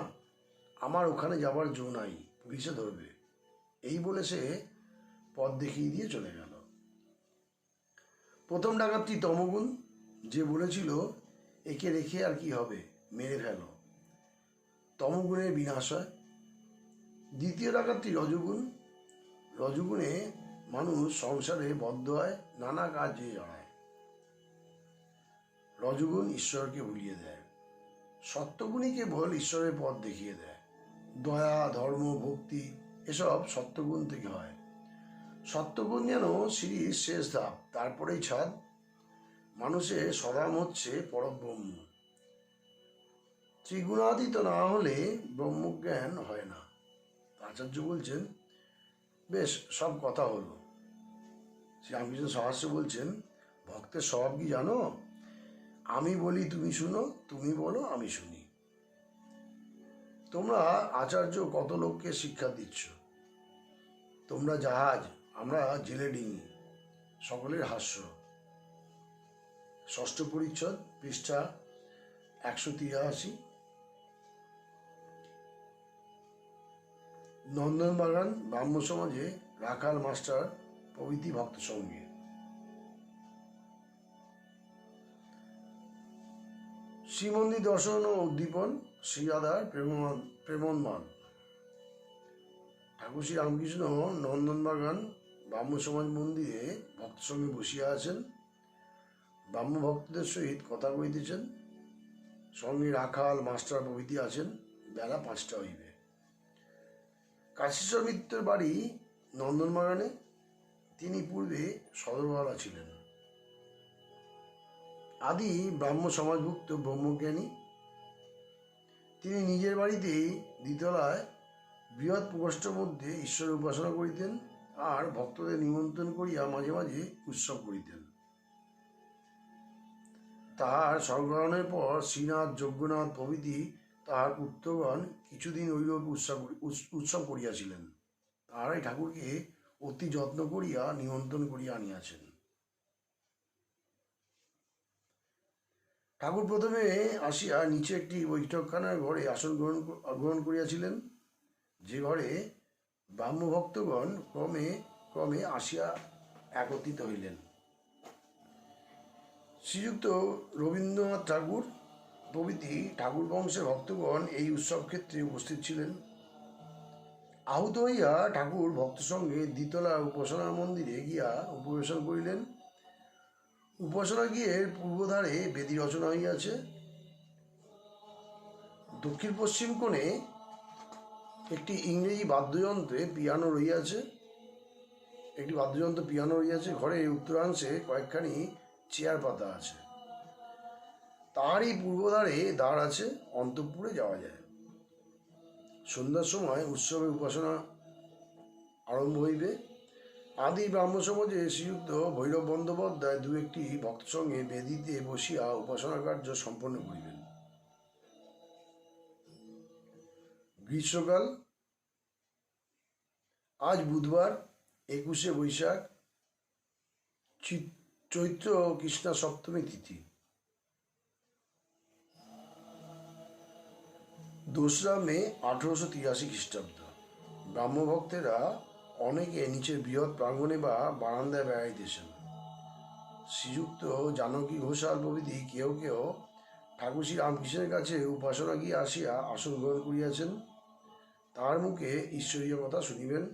আমার ওখানে যাবার জো নাই, পুলিশে ধরবে। এই বলে সে পথ দেখিয়ে দিয়ে চলে গেল। প্রথম ডাকাতটি তমগুণ, যে বলেছিল একে রেখে আর কি হবে, মেরে ফেলো, তমগুণের বিনাশ হয়। দ্বিতীয় ডাকাতটি রজগুণ, রজগুণে মানুষ সংসারে বদ্ধ হয়, নানা কাজে জড়ায়। রজগুণ ঈশ্বরকে ভুলিয়ে দেয়। সত্যগুণই কেবল ঈশ্বরের পথ দেখিয়ে দেয়। দয়া, ধর্ম, ভক্তি এসব সত্যগুণ থেকে হয়। সত্যগুণ যেন সিঁড়ির শেষ ধাপ, তারপরেই ছাদ। মানুষের স্বধাম হচ্ছে পরব্রহ্ম। ত্রিগুণাতীত না হলে ব্রহ্মজ্ঞান হয় না। আচার্য বলছেন, বেশ, সব কথা হলো। শ্রীরামকৃষ্ণ সহস্র বলছেন, ভক্তের স্বভাব কি জানো? আমি বলি তুমি শুনো, তুমি বলো আমি শুনি। তোমরা আচার্য কত লোককে শিক্ষা দিচ্ছ। তোমরা জাহাজ, আমরা জেলে ডিঙি, সকলের হাস্য। ষষ্ঠ পরিচ্ছদ, পৃষ্ঠা 183। নন্দনবাগান ব্রাহ্ম সমাজে রাখাল মাস্টার প্রভৃতি ভক্ত সঙ্গে। শ্রীমন্দির দর্শন ও উদ্দীপন, শ্রীরাধার প্রেমোন্মাদ। ঠাকুর শ্রী রামকৃষ্ণ নন্দনবাগান ব্রাহ্ম সমাজ মন্দিরে ভক্ত সঙ্গে বসিয়া আছেন। ব্রাহ্ম ভক্তদের সহিত কথা কইতেছেন। সঙ্গে রাখাল মাস্টার প্রভৃতি আছেন। বেলা 5টা হইবে। কাশীশ্বর মিত্রের বাড়ি নন্দনবাগানে। তিনি পূর্বে সদরওয়ালা ছিলেন। আদি ব্রাহ্ম সমাজভুক্ত ব্রহ্মজ্ঞানী। তিনি নিজের বাড়িতেই দ্বিতলায় বৃহৎ প্রকোষ্ঠের মধ্যে ঈশ্বরের উপাসনা করিতেন আর ভক্তদের নিমন্ত্রণ করিয়া মাঝে মাঝে উৎসব করিতেন। তাহার স্বর্গারোহণের পর শ্রীনাথ, যজ্ঞনাথ প্রভৃতি তাহার পুত্রগণ কিছুদিন ঐরূপ উৎসব করিয়াছিলেন। তাহারাই ঠাকুরকে অতি যত্ন করিয়া নিমন্ত্রণ করিয়া আনিয়াছেন। ঠাকুর প্রথমে আসিয়া নিচে একটি বৈঠকখানার ঘরে আসন গ্রহণ করিয়াছিলেন, যে ঘরে ব্রাহ্মভক্তগণ ক্রমে ক্রমে আসিয়া একত্রিত হইলেন। শ্রীযুক্ত রবীন্দ্রনাথ ঠাকুর প্রভৃতি ঠাকুর বংশের ভক্তগণ এই উৎসব ক্ষেত্রে উপস্থিত ছিলেন। আহত হইয়া ঠাকুর ভক্ত সঙ্গে দ্বিতলা উপাসনা মন্দিরে গিয়া উপবেশন করিলেন। উপাসনা গৃহের পূর্বধারে বেদী রচনা হইয়াছে। দক্ষিণ পশ্চিম কোণে একটি ইংরেজি বাদ্যযন্ত্রে পিয়ানো রইয়াছে। ঘরের উত্তরাংশে কয়েকখানি চেয়ার পাতা আছে। তাহারই পূর্বধারে দ্বার আছে, অন্তঃপুরে যাওয়া যায়। সন্ধ্যার সময় উৎসবের উপাসনা আরম্ভ হইবে। আদি ব্রাহ্ম সমাজে শ্রীযুক্ত ভৈরব বন্দ্যোপাধ্যায় দু একটি ভক্ত সঙ্গে বেদিতে বসিয়া উপাসনা কার্য সম্পন্ন করিবেন। গ্রীষ্মকাল। আজ বুধবার, 21শে বৈশাখ, চৈত্র কৃষ্ণা সপ্তমী তিথি। 2রা মে 1883 খ্রিস্টাব্দ। ব্রাহ্মভক্তেরা অনেকে নিচের বৃহৎ প্রাঙ্গণে বা বারান্দায় বেড়াইতেছেন। শ্রীযুক্ত জানকী ঘোষাল প্রভৃতি কেউ কেউ ঠাকুর শ্রী রামকৃষ্ণের কাছে উপাসনা গিয়ে আসিয়া আসন গ্রহণ করিয়াছেন। তাহার মুখে ঈশ্বরীয় কথা শুনিবেন।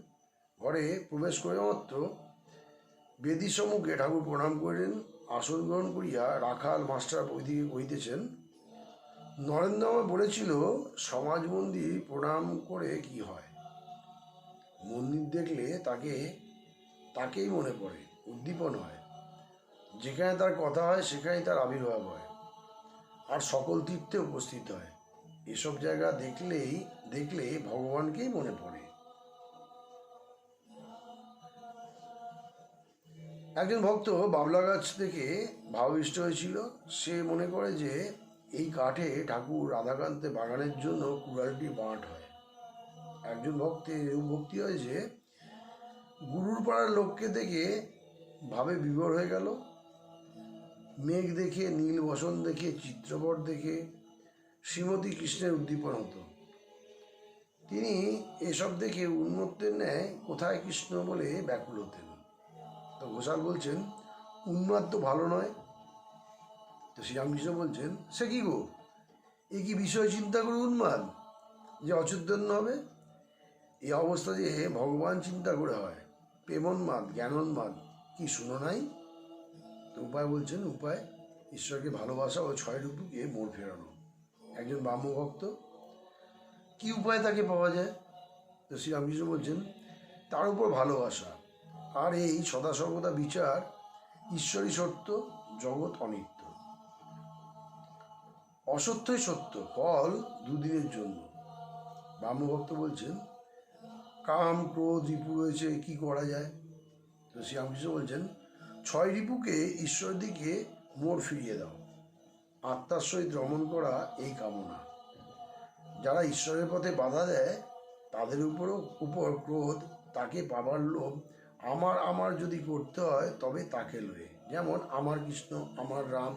ঘরে প্রবেশ করিয়া মাত্র বেদীর সম্মুখে ঠাকুর প্রণাম করিলেন। আসন গ্রহণ করিয়া রাখাল মাস্টার প্রভৃতিকে কহিতেছেন, নরেন্দ্র আমায় বলেছিল সমাজ মন্দির প্রণাম করে কি হয়। মন্দির দেখলে তাকেই মনে পড়ে, উদ্দীপন হয়। যেখানে তার কথা হয় সেখানেই তার আবির্ভাব হয়, আর সকল তীর্থে উপস্থিত হয়। এসব জায়গা দেখলে ভগবানকেই মনে পড়ে। একজন ভক্ত বাবলা গাছ থেকে ভাবিষ্ট হয়েছিল। সে মনে করে যে এই কাঠে ঠাকুর রাধাকান্তে বাগানের জন্য কুড়ালটি বাঁট হয়। একজন ভক্তের এরূপ ভক্তি হয় যে গুরুর পাড়ার লোককে দেখে ভাবে বিভোর হয়ে গেল। মেঘ দেখে, নীল বসন দেখে, চিত্রপট দেখে শ্রীমতী কৃষ্ণের উদ্দীপন হতো। তিনি এসব দেখে উন্মত্তের ন্যায় কোথায় কৃষ্ণ বলে ব্যাকুল হতেন। তো ঘোষাল বলছেন, উন্মাদ তো ভালো নয়। তো শ্রীরামকৃষ্ণ বলছেন, সে কি গো, এ কি বিষয় চিন্তা করে উন্মাদ যে অচৈতন্য হবে? এই অবস্থা যে ভগবান চিন্তা করে হয়, প্রেমোন্মাদ, জ্ঞানোন্মাদ, কি শুনো নাই? তো উপায় বলছেন, উপায় ঈশ্বরকে ভালোবাসা ও 6 রিপুকে মোড় ফেরানো। একজন ব্রাহ্মভক্ত, কি উপায় তাকে পাওয়া যায়? তো শ্রীরামকৃষ্ণ বলছেন, তার উপর ভালোবাসা আর এই সদাসর্বদা বিচার, ঈশ্বরই সত্য, জগৎ অনিত্য, অসত্যই সত্য, ফল দুদিনের জন্য। ব্রাহ্মভক্ত বলছেন, কাম ক্রোধ রিপু রয়েছে, কি করা যায়? তো শ্রীরামকৃষ্ণ বলছেন, 6 রিপুকে ঈশ্বরের দিকে মোড় ফিরিয়ে দাও। আত্মার সহিত রমণ করা এই কামনা। যারা ঈশ্বরের পথে বাধা দেয় তাদের উপর ক্রোধ, তাকে পাবার লোভ, আমার যদি করতে হয় তবে তাকে লয়ে, যেমন আমার কৃষ্ণ, আমার রাম।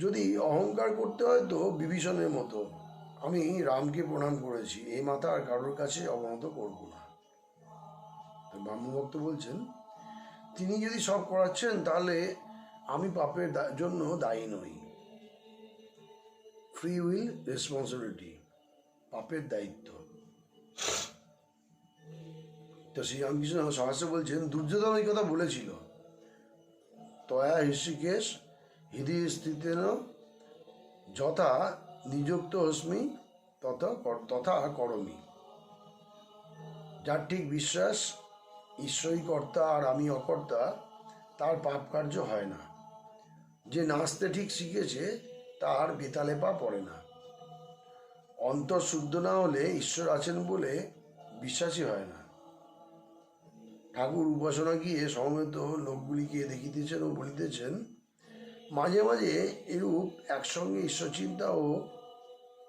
যদি অহংকার করতে হয় তো বিভীষণের মতো, আমি রামকে প্রণাম করেছি, এই মাথা আর কারোর কাছে অবনত করব না। তো ব্রাহ্মভক্ত বলছেন, তিনি যদি সব করাচ্ছেন তাহলে আমি পাপের জন্য দায়ী নই। ফ্রি উইল রেসপন্সিবিলিটি, পাপের দায়িত্ব। তো শ্রীরামকৃষ্ণ সহস্র বলছেন, দুর্যোধন এই কথা বলেছিল, তয়া হৃষিকেশ হৃদয় স্থিতেন যথা নিযুক্ত অস্মি তথা করমি। যার ঠিক বিশ্বাস ঈশ্বরই কর্তা আর আমি অকর্তা, তার পাপ কার্য হয় না। যে নাচতে ঠিক শিখেছে তার বেতালে পা পড়ে না। অন্তর শুদ্ধ না হলে ঈশ্বর আছেন বলে বিশ্বাসই হয় না। ঠাকুর উপাসনা গিয়ে সমবেত লোকগুলিকে দেখিতেছেন ও বলিতেছেন, মাঝে মাঝে এরূপ একসঙ্গে ঈশ্বর চিন্তা ও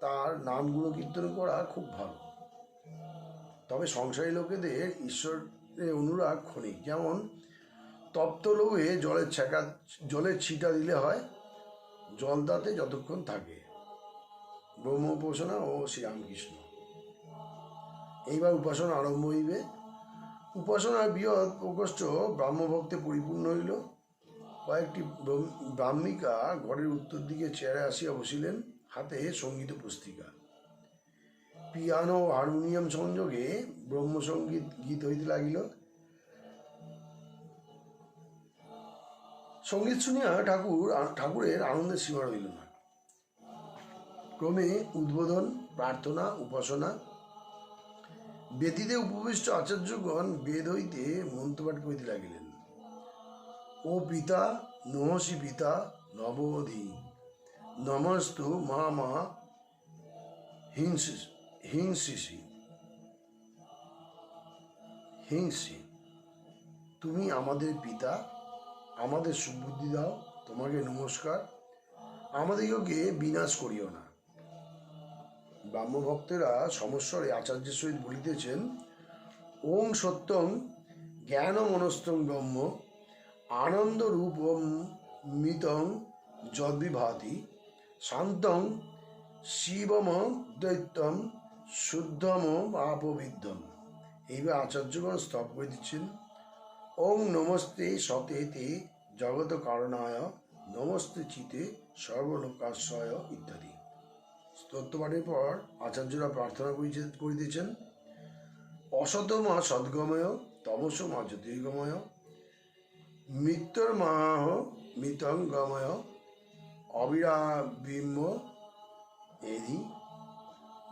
তার নাম গুণকীর্তন করা খুব ভালো। তবে সংসারী লোকেদের ঈশ্বরের অনুরাগ ক্ষণিক, যেমন তপ্ত লোহে জলের ছিটা দিলে হয়, জল তাতে যতক্ষণ থাকে। ব্রহ্ম উপাসনা ও শ্রীরামকৃষ্ণ। এইবার উপাসনা আরম্ভ হইবে। উপাসনার বৃহৎ প্রকোষ্ঠ ব্রাহ্মভক্তে পরিপূর্ণ হইল। কয়েকটি ব্রাহ্মিকা ঘরের উত্তর দিকে চেয়ারে আসিয়া বসিলেন, হাতে সঙ্গীত পুস্তিকা। পিয়ানো ও হারমোনিয়াম সংযোগে ব্রহ্মসঙ্গীত গীত হইতে লাগিল। সঙ্গীত শুনিয়া ঠাকুরের আনন্দের সীমা রইল না। ক্রমে উদ্বোধন, প্রার্থনা, উপাসনা। বেদিতে উপবিষ্ট আচার্যগণ বেদ হইতে মন্ত্রপাঠ করিতে লাগিলেন। ও পিতা নহসি পিতা নবধি নমস্তু মা মা হিংসি। তুমি আমাদের পিতা, আমাদের সুবুদ্ধি দাও, তোমাকে নমস্কার, আমাদিগকে বিনাশ করিও না। ব্রাহ্মভক্তেরা সমস্বরে আচার্যের সহিত বলিতেছেন, ওং সত্যং জ্ঞান মনস্থং ব্রহ্ম আনন্দ রূপম মিতং যদ্বিভাতি শান্তং শিবম দৈত্যম শুদ্ধম আপবিদ্ধম। এইবার আচার্যগণ স্তব করে দিচ্ছেন, ওং নমস্তে সতেতে জগৎ কারণায় নমস্তে চিতে সর্বলোকাশ্রয় ইত্যাদি। স্তোত্রপাঠের পর আচার্যরা প্রার্থনা করিতেছেন, অসতমা সদ্গময়, তমসমা জ্যোতির্গময়, মৃত্যুর্মাহ মৃতঙ্গময়, অবিরাবিম্ব এদি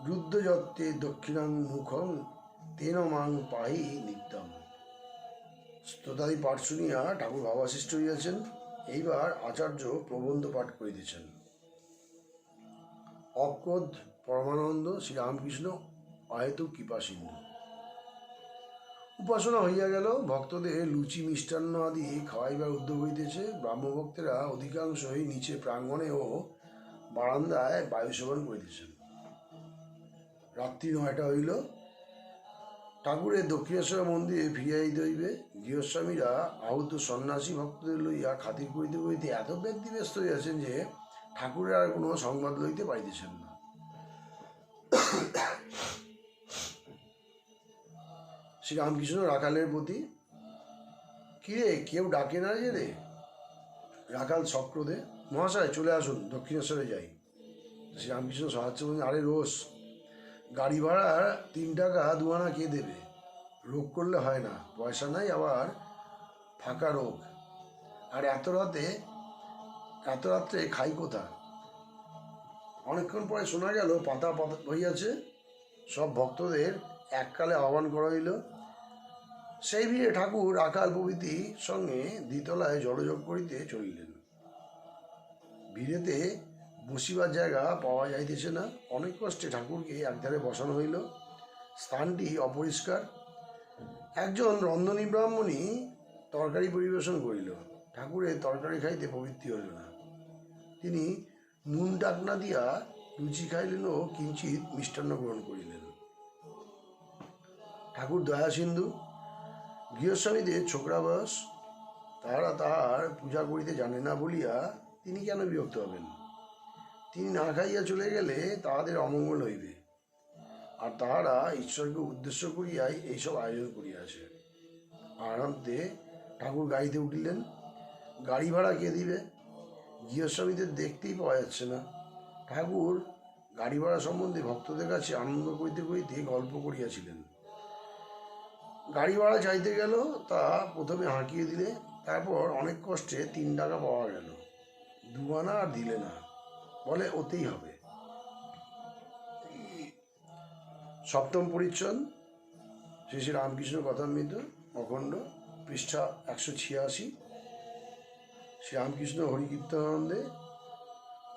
রুদ্রযত্তে দক্ষিণাং মুখং তেন মাং পাহি নিত্যম। স্তোত্রাদি পাঠ শুনিয়া ঠাকুর ভাবাসিষ্ট হইয়াছেন। এইবার আচার্য প্রবন্ধ পাঠ করিতেছেন। অক্রোধ পরমানন্দ শ্রীরামকৃষ্ণ অহেতুক কৃপা সিন্ধু। উপাসনা হইয়া গেল। ভক্তদের লুচি মিষ্টান্ন আদি খাওয়াইবার উদ্যোগ হইতেছে। ব্রাহ্মভক্তেরা অধিকাংশই নিচে প্রাঙ্গণে ও বারান্দায় বায়ু সেবন করিতেছেন। রাত্রি 9টা হইল। ঠাকুরের দক্ষিণেশ্বর মন্দিরে ফিরিয়া যাইতে হইবে। গৃহস্বামীরা আহত সন্ন্যাসী ভক্তদের লইয়া খাতির করিতে করিতে এত ব্যস্ত হইয়াছেন যে ঠাকুরের আর কোনো সংবাদ লইতে পারিতেছেন না। শ্রীরামকৃষ্ণ রাখালের প্রতি, কিরে কেউ ডাকে না যে রে? রাখাল সক্রোধে, মহাশয় চলে আসুন, দক্ষিণেশ্বরে যাই। শ্রীরামকৃষ্ণ সাহায্য বলেন, আরে রোজ গাড়ি ভাড়া 3 টাকা 2 আনা কে দেবে? রোগ করলে হয় না, পয়সা নাই, আবার ফাঁকা রোগ। আর এত রাত্রে খাই কোথা? অনেকক্ষণ পরে শোনা গেল পাতা হইয়াছে। সব ভক্তদের এককালে আহ্বান করা হইল। সেই ভিড়ে ঠাকুর রাখাল প্রভৃতি সঙ্গে দ্বিতলায় জলযোগ করিতে চলিলেন। ভিড়েতে বসিবার জায়গা পাওয়া যাইতেছে না। অনেক কষ্টে ঠাকুরকে একধারে বসানো হইল। স্থানটি অপরিষ্কার। একজন রন্ধনী ব্রাহ্মণী তরকারি পরিবেশন করিল। ঠাকুরের তরকারি খাইতে প্রবৃত্তি হইল না। তিনি নুন ডাকনা দিয়া লুচি খাইলেন ও কিঞ্চিত মিষ্টান্ন গ্রহণ করিলেন। ঠাকুর দয়া সিন্ধু, গৃহস্বামীদের ছোকরা বয়স, তাহারা তাহার পূজা করিতে জানে না বলিয়া তিনি কেন বিরক্ত হবেন? তিনি না খাইয়া চলে গেলে তাহাদের অমঙ্গল হইবে, আর তাহারা ঈশ্বরকে উদ্দেশ্য করিয়াই এইসব আয়োজন করিয়াছে। আনন্দে ঠাকুর গাড়িতে উঠিলেন। গাড়ি ভাড়া কে দিবে? গৃহস্বামীদের দেখতেই পাওয়া যাচ্ছে না। ঠাকুর গাড়ি ভাড়া সম্বন্ধে ভক্তদের কাছে আনন্দ করিতে করিতে গল্প করিয়াছিলেন। গাড়ি ভাড়া চাইতে গেল, তা প্রথমে হাঁকিয়ে দিলে, তারপর অনেক কষ্টে 3 টাকা পাওয়া গেল। 2 আনা আর দিলে না, বলে ওতেই হবে। 7ম পরিচ্ছদ। শ্রী শ্রী রামকৃষ্ণ কথামৃত অখণ্ড, পৃষ্ঠা 186। শ্রীরামকৃষ্ণ হরিকীর্তনানন্দে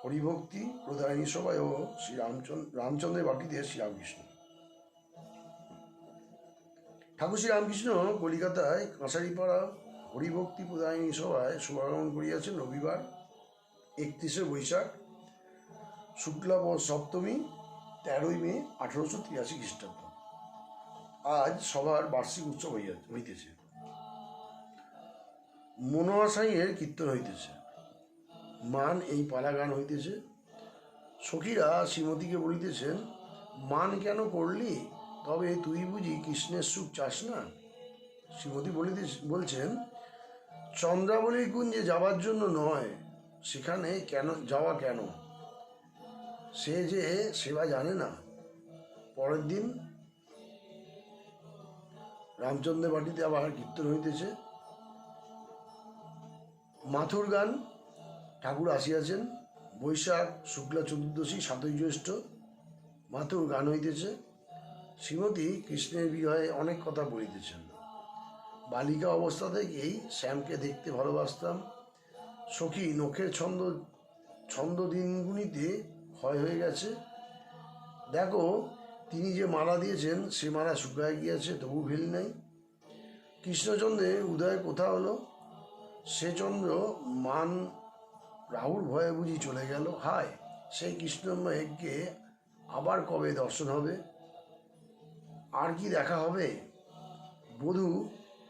হরিভক্তি প্রদায়নী সভায় ও শ্রী রামচন্দ্রের বাটিতে শ্রীরামকৃষ্ণ। ঠাকুর শ্রীরামকৃষ্ণ কলিকাতায় কাঁসারিপাড়া হরিভক্তি প্রদায়নী সভায় শুভাগমন করিয়াছেন রবিবার 31শে বৈশাখ, শুক্লা সপ্তমী, 13ই মে 1883 খ্রিস্টাব্দ। আজ সভার বার্ষিক উৎসব হইতেছে। মনোহর সাঁইয়ের কীর্তন হইতেছে। মান এই পালা গান হইতেছে। সখীরা শ্রীমতীকে বলিতেছেন, মান কেন করলি? তবে তুই বুঝি কৃষ্ণের সুখ চাস না? শ্রীমতী বলছেন, চন্দ্রাবলীর কুঞ্জে যাবার জন্য নয়, সেখানে যাওয়া কেন? সে যে সেবা জানে না। পরের দিন রামচন্দ্রের বাটিতে আবার কীর্তন হইতেছে। মাথুর গান। ঠাকুর আসিয়াছেন। বৈশাখ শুক্লা চতুর্দশী, 7ই জ্যৈষ্ঠ। মাথুর গান হইতেছে। শ্রীমতী কৃষ্ণের বিরহে অনেক কথা বলিতেছেন। বালিকা অবস্থা থেকেই শ্যামকে দেখতে ভালোবাসতাম। সখী নখের ছন্দ দিনগুনিতে ক্ষয় হয়ে গেছে। দেখো, তিনি যে মালা দিয়েছেন সে মালা শুকায় গিয়েছে, তবু ভেল নাই। কৃষ্ণচন্দ্রের উদয় কোথা হলো? সে চন্দ্র মান রাহুর ভয়ে বুঝি চলে গেল। হায়, সেই কৃষ্ণময়কে আবার কবে দর্শন হবে? আর কি দেখা হবে? বধূ,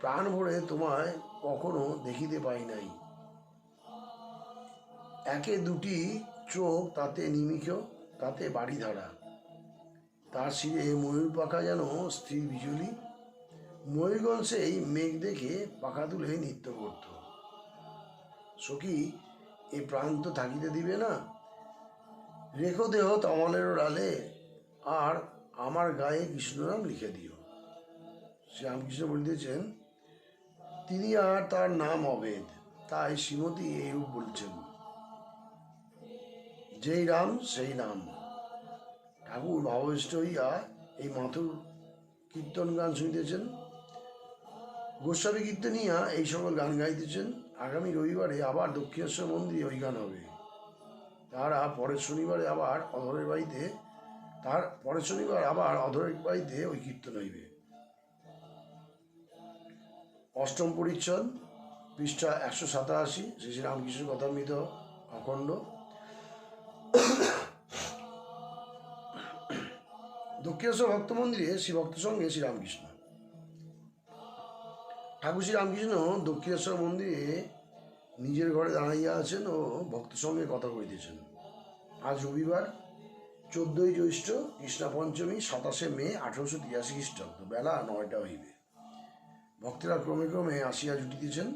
প্রাণ ভরে তোমায় কখনো দেখিতে পাই নাই। একে দুটি চোখ, তাতে নিমিষ, তাতে বাড়িধারা। তার শিরে ময়ূর পাখা যেন স্ত্রীর বিজুলি। ময়ূরগণ সেই মেঘ দেখে পাখা তুলে নৃত্য করত। সখী, এ প্রাণ তো থাকিতে দিবে না। রেখো দেহ তমালেরও ডালে, আর আমার গায়ে কৃষ্ণনাম লিখে দিও। শ্রীরামকৃষ্ণ বলিতেছেন, তিনি আর তার নাম অভেদ, তাই শ্রীমতী এইরূপ বলছেন। যেই রাম সেই নাম। ঠাকুর ভাবষ্ট হইয়া এই মাথুর কীর্তন গান শুনিতেছেন। গোস্বামী কীর্তনিয়া এই সকল গান গাইতেছেন। আগামী রবিবারে আবার দক্ষিণেশ্বর মন্দিরে ওই গান হবে। তারা পরের শনিবার আবার অধরের বাড়িতে ওই কীর্তন হইবে। 8ম পরিচ্ছদ, পৃষ্ঠা 187। শ্রী শ্রী রামকৃষ্ণ কথামৃত অখণ্ড, দক্ষিণেশ্বর ভক্ত মন্দিরে শ্রী ভক্ত সঙ্গে শ্রীরামকৃষ্ণ। ঠাকুর শ্রীরামকৃষ্ণ দক্ষিণেশ্বর মন্দিরে নিজের ঘরে দাঁড়াইয়া আছেন ও ভক্ত সঙ্গে কথা কইতেছেন। আজ রবিবার 14ই জ্যৈষ্ঠ, কৃষ্ণা পঞ্চমী, 27শে মে 1883 খ্রিস্টাব্দ, বেলা 9টা হইবে। ভক্তেরা ক্রমে ক্রমে আসিয়া জুটিতেছেন।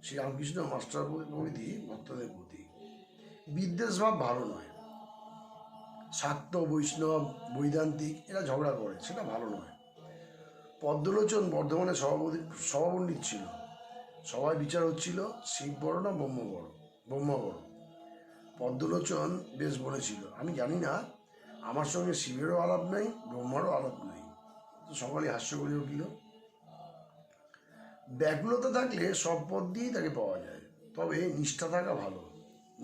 শ্রীরামকৃষ্ণ মাস্টার প্রভৃতি ভক্তদের প্রতি। বিদ্বেষভাব ভালো নয়। শাক্ত, বৈষ্ণব, বৈদান্তিক এরা ঝগড়া করে, সেটা ভালো নয়। পদ্মলোচন বর্ধমানে সভাপণ্ডিত ছিল। সবাই বিচার হচ্ছিল শিব বড় না ব্রহ্মা বড়। পদ্মলোচন বেশ বলেছিল, আমি জানি না, আমার সঙ্গে শিবেরও আলাপ নাই, ব্রহ্মারও আলাপ নাই। তো সকলে হাস্য করে উঠল। ব্যাকুলতা থাকলে সব পদ দিয়েই তাকে পাওয়া যায়, তবে নিষ্ঠা থাকা ভালো।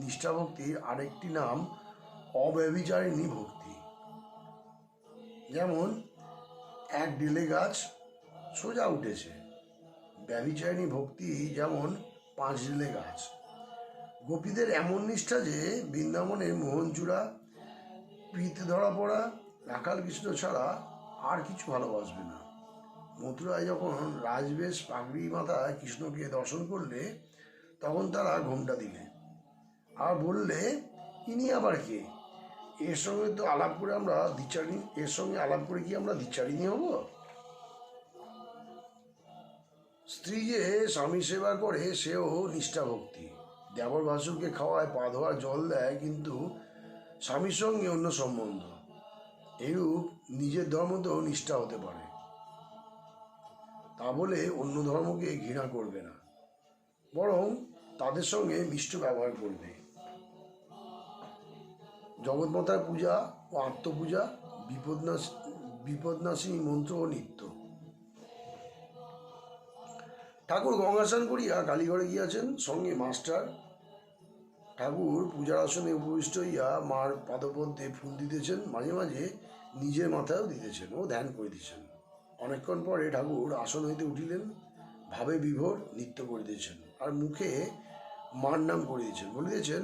নিষ্ঠা ভক্তির আরেকটি নাম অব্যভিচারিণী ভক্তি। যেমন এক ডেলে গাছ সোজা উঠেছে, ব্যভিচারিণী ভক্তি যেমন 5 ডেলে গাছ। গোপীদের এমন নিষ্ঠা যে বৃন্দাবনের মোহনচূড়া, প্রীতে ধরা পড়া রাখাল কৃষ্ণ ছাড়া আর কিছু ভালোবাসবে না। মথুরায় যখন রাজবেশ পাগড়ি মাথায় কৃষ্ণকে দর্শন করলে, তখন তারা ঘোমটা দিলে আর বললে, ইনি আবার কে? এর সঙ্গে তো আলাপ করে আমরা দ্বিচারিণী, এর সঙ্গে আলাপ করে কি আমরা দ্বিচারিণী হব? স্ত্রী যে স্বামী সেবা করে সেও নিষ্ঠা ভক্তি। দেবর ভাসুরকে খাওয়ায়, পা ধোয়ার জল দেয়, কিন্তু স্বামীর সঙ্গে অন্য সম্বন্ধ। এরূপ নিজের ধর্ম তো নিষ্ঠা হতে পারে, তা বলে অন্য ধর্মকে ঘৃণা করবে না, বরং তাদের সঙ্গে মিষ্ট ব্যবহার করবে। জগৎমাতার পূজা ও আত্মপূজা, বিপদনাশিনী মন্ত্র ও নিত্য। ঠাকুর গঙ্গা স্নান করিয়া কালীঘরে গিয়াছেন, সঙ্গে মাস্টার। ঠাকুর পূজার আসনে উপবিষ্ট হইয়া মার পাদপদ্মে ফুল দিতেছেন, মাঝে মাঝে নিজের মাথায়ও দিতেছেন ও ধ্যান করিতেছেন। অনেকক্ষণ পরে ঠাকুর আসন হইতে উঠিলেন, ভাবে বিভোর নৃত্য করিতেছেন আর মুখে মার নাম করিতেছেন। বলিতেছেন,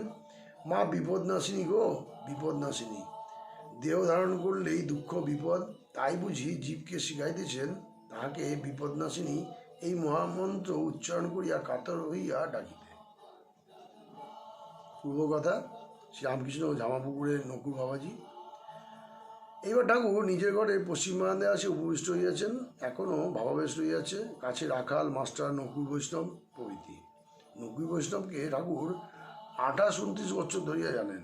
মা বিপদনাশিনী গো, বিপদনাশিনী। দেহ ধারণ করলেই দুঃখ বিপদ, তাই বুঝি জীবকে শিখাইতেছেন তাহাকে বিপদনাশিনী এই মহামন্ত্র উচ্চারণ করিয়া কাতর হইয়া ডাকিতে। পূর্বকথা, শ্রীরামকৃষ্ণ ও জামাপুকুরের নকুর বাবাজি। এইবার ঠাকুর নিজের ঘরে পশ্চিম বারান্দায় আসে উপবিষ্ট হইয়াছেন। এখনও ভাবাবেশ রইয়াছে। কাছে রাখাল, মাস্টার, নকুর বৈষ্ণব প্রভৃতি। নকুর বৈষ্ণবকে ঠাকুর 28-29 বছর ধরিয়া জানেন।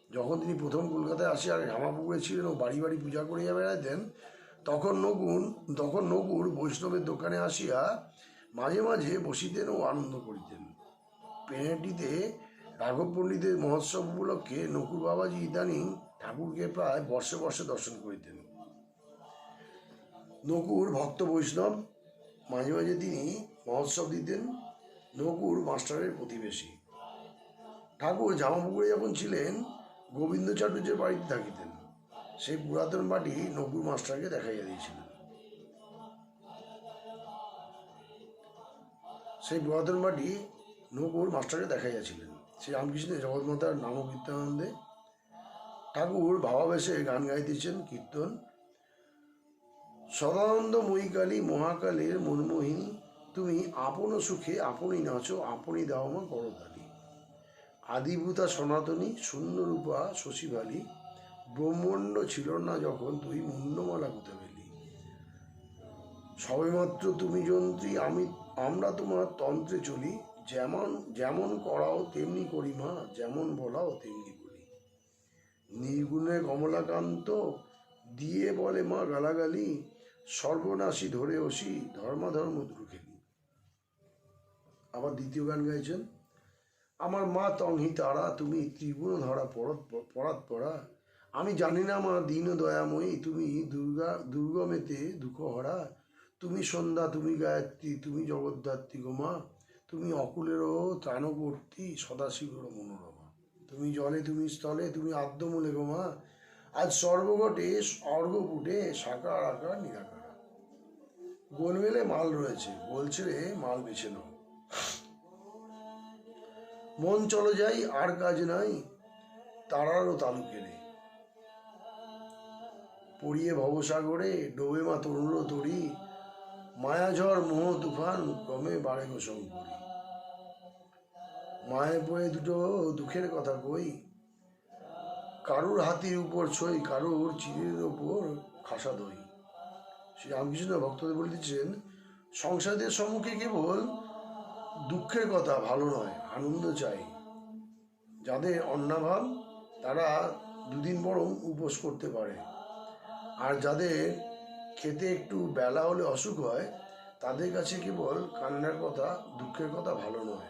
যখন তিনি প্রথম কলকাতায় আসিয়া জামাপুকুরে ছিলেন ও বাড়ি বাড়ি পূজা করিয়া বেড়াইতেন, তখন নকুর বৈষ্ণবের দোকানে আসিয়া মাঝে মাঝে বসিতেন ও আনন্দ করিতেন। পেনেটিতে রাঘব পণ্ডিতের মহোৎসব উপলক্ষে নকুর বাবাজি ইদানিং ঠাকুরকে প্রায় বর্ষে বর্ষে দর্শন করিতেন। নকুর ভক্ত বৈষ্ণব, মাঝে মাঝে তিনি মহোৎসব দিতেন। নকুর মাস্টারের প্রতিবেশী। ঠাকুর জামাপুকুরে যখন ছিলেন, গোবিন্দ চাটুর্যের বাড়িতে থাকিতেন। সেই পুরাতন বাড়ি নকুর মাস্টারকে দেখাইয়া দিয়েছিলেন। শ্রী রামকৃষ্ণের জগৎমাতার নাম কীর্তনানন্দে ঠাকুর ভাবাবেশে গান গাইতেছেন। কীর্তন, সদানন্দময়ী কালী মহাকালের মনমোহিনী, তুমি আপন সুখে আপনি নাচো, আপনি দাও মা করতালি। আদিভূতা সনাতনী, শূন্যরূপা শশীবালী, ব্রহ্মাণ্ড ছিল না যখন, তুই মুন্ডমালা কোথা পেলি। সবেমাত্র তুমি যন্ত্রী, আমরা তোমার তন্ত্রে চলি, যেমন করাও তেমনি করি মা, যেমন বলাও তেমনি করি। নির্গুণে কমলাকান্ত, দিয়ে বলে মা গালাগালি, সর্বনাশী ধরে ওসি, ধর্মাধর্ম দুর্খেলি। আবার দ্বিতীয় গান গাইছেন, আমার মা তংহি তারা, তুমি ত্রিগুণ ধরা পরাত পড়া। আমি জানি না মা দীন দয়াময়ী, তুমি দুর্গমেতে দুঃখ হরা। তুমি সন্ধ্যা, তুমি গায়ত্রী, তুমি জগদ্ধাত্রী গো মা, তুমি অকুলেরও ত্রাণবর্তী, সদাশিবেরও মনোরমা। তুমি জলে, তুমি স্থলে, তুমি আদ্যমূলে গো মা, আজ সর্বঘটে স্বর্গপুটে, সাকার আকার নিরাকার। গোলমেলে মাল রয়েছে, গোল ছেড়ে মাল বেছে নাও। মন চলো যাই, আর কাজ নাই, তারারও তালুকেরে, পড়িয়ে ভবসাগরে ডোবে মা তরুণ তরি, মায়াঝড় মোহ তুফান ক্রমে বাড়ে গো শঙ্করী। মায়ের বয়ে দুটো দুঃখের কথা কই, কারুর হাতির উপর ছই, কারুর চিরের উপর খাসা দই। শ্রী রামকৃষ্ণ ভক্তদের বলে দিচ্ছেন, সংসারদের সম্মুখে কেবল দুঃখের কথা ভালো নয়, আনন্দ চাই। যাদের অন্নাভাব তারা দুদিন বরং উপোস করতে পারে, আর যাদের খেতে একটু বেলা হলে অসুখ হয় তাদের কাছে কেবল কান্নার কথা, দুঃখের কথা ভালো নয়।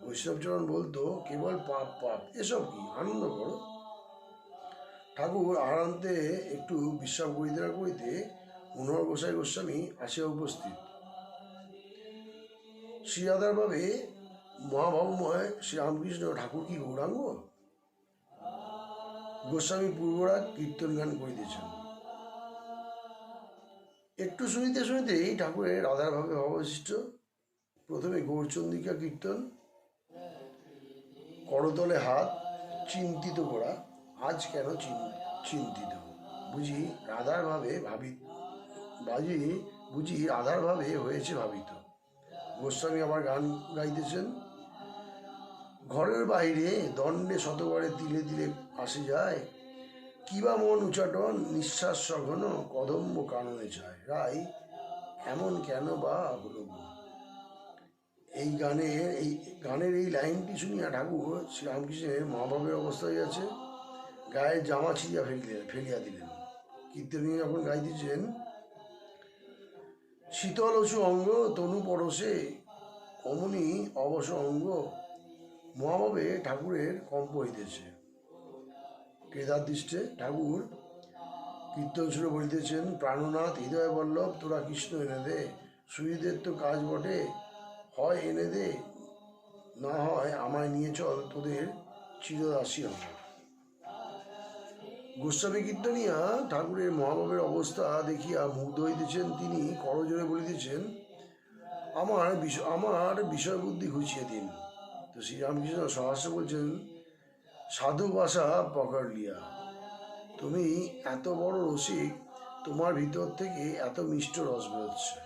বৈষ্ণবচরণ বলতো, কেবল পাপ পাপ, এসব কি, আনন্দ করো। ঠাকুর আহারান্তে একটু বিশ্রাম করিতে না করিতে মনোহর গোসাই গোস্বামী আসিয়া উপস্থিত। শ্রীরাধার ভাবে মহাভাবময় শ্রীরামকৃষ্ণ ঠাকুর কি গৌরাঙ্গ? গোস্বামী পূর্বরাগ কীর্তন গান করিতেছেন। একটু শুনিতে শুনিতেই ঠাকুরের রাধার ভাবে ভাববিশিষ্ট। প্রথমে গৌরচন্দ্রিকা কীর্তন, করতলে হাত, চিন্তিত করা, আজ কেন চিন্তিত, বুঝি রাধার ভাবে বুঝি রাধার ভাবে হয়েছে ভাবিত। গোস্বামী আবার গান গাইতেছেন, ঘরের বাইরে দণ্ডে শতবারে তিলে তিলে আসে যায়, কিবা মন উচাটন নিঃশ্বাস সঘন কদম্ব কাননে চায়, রাই এমন কেন বা হলো। এই গানের এই লাইনটি শুনিয়া ঠাকুর শ্রীরামকৃষ্ণের মহাভাবের অবস্থা হইয়াছে, গায়ের জামা ছিঁড়িয়া ফেলিয়া দিলেন। কীর্তনীয় যখন গাইতেছেন, শীতল অসু অঙ্গ তনু পরশে অমনি অবশ অঙ্গ, মহাভাবে ঠাকুরের কম্প হইতেছে। কেদার দৃষ্টে ঠাকুর কীর্তন সুরে বলিতেছেন, প্রাণনাথ হৃদয় বল্লভ তোরা কৃষ্ণ এনে দে, সুহৃদের তো কাজ বটে, হয় এনে দে, না হয় আমায় নিয়ে চল, তোদের চিরদাসী হব। গোস্বামী কীর্তনিয়া ঠাকুরের মহাভাবের অবস্থা দেখিয়া মুগ্ধ হইতেছেন। তিনি করজোরে বলিতেছেন, আমার বিষয় বুদ্ধি ঘুচিয়ে দিন। তো শ্রীরামকৃষ্ণ সহস্র বলছেন, সাধু ভাষা পকড় লিয়া, তুমি এত বড় রসিক, তোমার ভিতর থেকে এত মিষ্ট রস বেরোচ্ছে।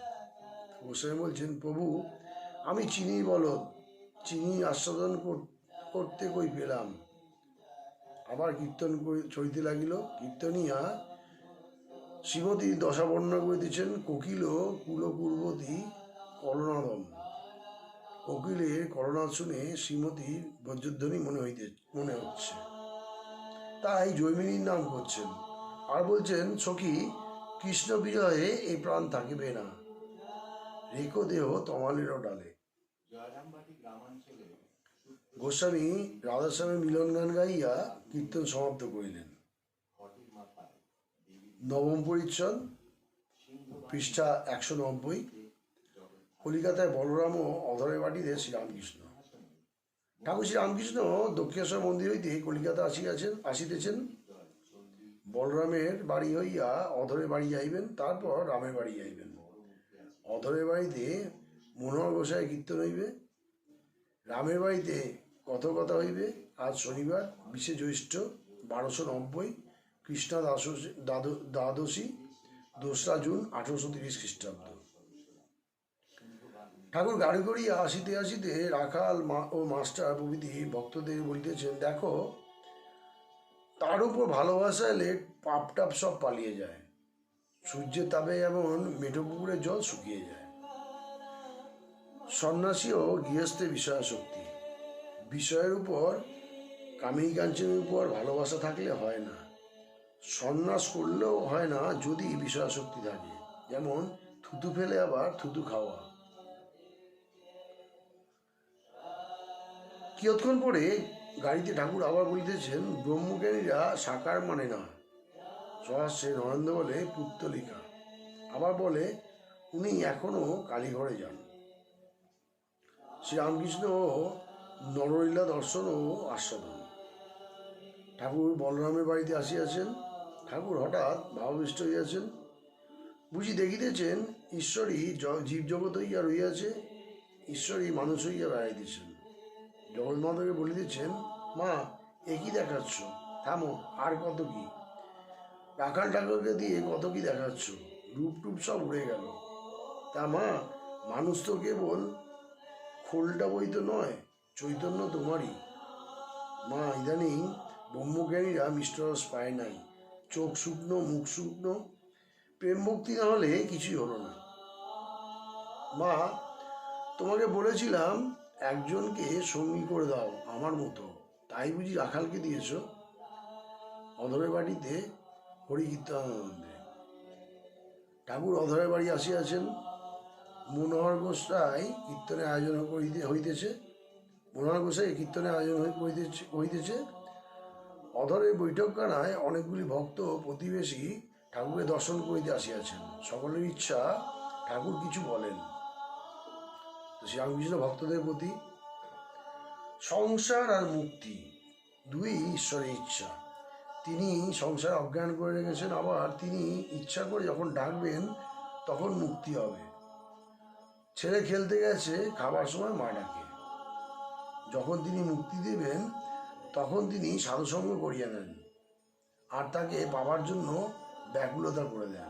গোস্বামী বলছেন, প্রভু আমি চিনি বলদ, চিনি আস্বাদন করতে কই পেলাম। আবার কীর্তন চলিতে লাগিল। কীর্তনিয়া শ্রীমতী দশা বর্ণনা করিতেছেন, কোকিল কুলপূর্বতী করণাদম। কোকিলের করণাদ শুনে শ্রীমতীর বজ্রধ্বনি মনে হচ্ছে, তাই জৈমিনীর নাম করছেন। আর বলছেন, সখী কৃষ্ণ বিরহে এই প্রাণ থাকিবে না, রেখো দেহ তমালেরও ডালে। গোস্বামী রাধাস্বামী মিলন গান গাইয়া কীর্তন সমাপ্ত করিলেন। নবম পরিচ্ছদ, পৃষ্ঠা 190। কলিকাতায় বলরাম ও অধরের বাটিতে শ্রীরামকৃষ্ণ। ঠাকুর শ্রীরামকৃষ্ণ দক্ষিণেশ্বর মন্দির হইতে কলিকাতা আসিতেছেন। বলরামের বাড়ি হইয়া অধরের বাড়ি যাইবেন, তারপর রামের বাড়ি যাইবেন। অধরের বাড়িতে মনোহর গোসাই কীর্তন হইবে, রামের বাড়িতে কথা হইবে। আজ শনিবার 20 জ্যৈষ্ঠ 1290, কৃষ্ণা দ্বাদশী 2রা জুন 1830 খ্রিস্টাব্দ। ঠাকুর গাড়ি করিয়া আসিতে আসিতে রাখাল ও মাস্টার প্রভৃতি ভক্তদের বলিতেছেন, দেখো তার উপর ভালোবাসা এলে পাপ টাপ সব পালিয়ে যায়। সূর্যের তাপে যেমন মেঠো পুকুরের জল শুকিয়ে যায়। সন্ন্যাসী ও গৃহস্থের বিষয়াসক্তি, বিষয়ের উপর কামিনী কাঞ্চনের উপর ভালোবাসা থাকলে হয় না। সন্ন্যাস করলেও হয় না যদি বিষয়াসক্তি থাকে, যেমন থুতু ফেলে আবার থুতু খাওয়া। কিয়ৎক্ষণ পরে গাড়িতে ঠাকুর আবার বলিতেছেন, ব্রহ্মজ্ঞানীরা সাকার মানে না। সহস্রে নরেন্দ্র বলে পুত্তলিকা, আবার বলে উনি এখনো কালীঘরে যান। শ্রীরামকৃষ্ণ ও নরলীলা দর্শন ও আস্বাদন। ঠাকুর বলরামের বাড়িতে আসিয়াছেন। ঠাকুর হঠাৎ ভাবাবিষ্ট হইয়াছেন। বুঝি দেখিতেছেন ঈশ্বরই জীবজগৎ হইয়া রহিয়াছে, ঈশ্বরই মানুষ হইয়া বেড়াইতেছেন। জগন্নাথকে বলিতেছেন, মা এ কি দেখাচ্ছ? থামো, আর কত কি? রাখাল ঠাকুরকে দিয়ে কত কি দেখাচ্ছ? রূপ টুপ সব উড়ে গেল। তা মা, মানুষ তো কেবল খোলটা বই তো নয়, চৈতন্য তোমারই। মা, ইদানিং ব্রহ্মজ্ঞানীরা মিষ্টরস পায় নাই, চোখ শুকনো, মুখ শুকনো, প্রেম ভক্তি না হলে কিছুই হলো না। মা, তোমাকে বলেছিলাম একজনকে সঙ্গী করে দাও আমার মতো, তাই বুঝি রাখালকে দিয়েছ? অধরের বাড়িতে হরিকীর্তনানন্দে ঠাকুর অধরের বাড়ি আসিয়াছেন। মনোহর গোসাই কীর্তনের আয়োজন হইতেছে। মনোহর গোসাই কীর্তনের আয়োজন হইতেছে। অধরের বৈঠকখানায় অনেকগুলি ভক্ত প্রতিবেশী ঠাকুরকে দর্শন করিতে আসিয়াছেন। সকলের ইচ্ছা ঠাকুর কিছু বলেন। তো শ্রীরামকৃষ্ণ ভক্তদের প্রতি, সংসার আর মুক্তি দুই ঈশ্বরের ইচ্ছা। তিনি সংসার অজ্ঞান করে রেখেছেন, আবার তিনি ইচ্ছা করে যখন ডাকবেন তখন মুক্তি হবে। ছেলে খেলতে গেছে, খাবার সময় মা ডাকে। যখন তিনি মুক্তি দেবেন তখন তিনি সাধুসঙ্গ করিয়ে নেন আর তাকে পাবার জন্য ব্যাকুলতা করে দেন।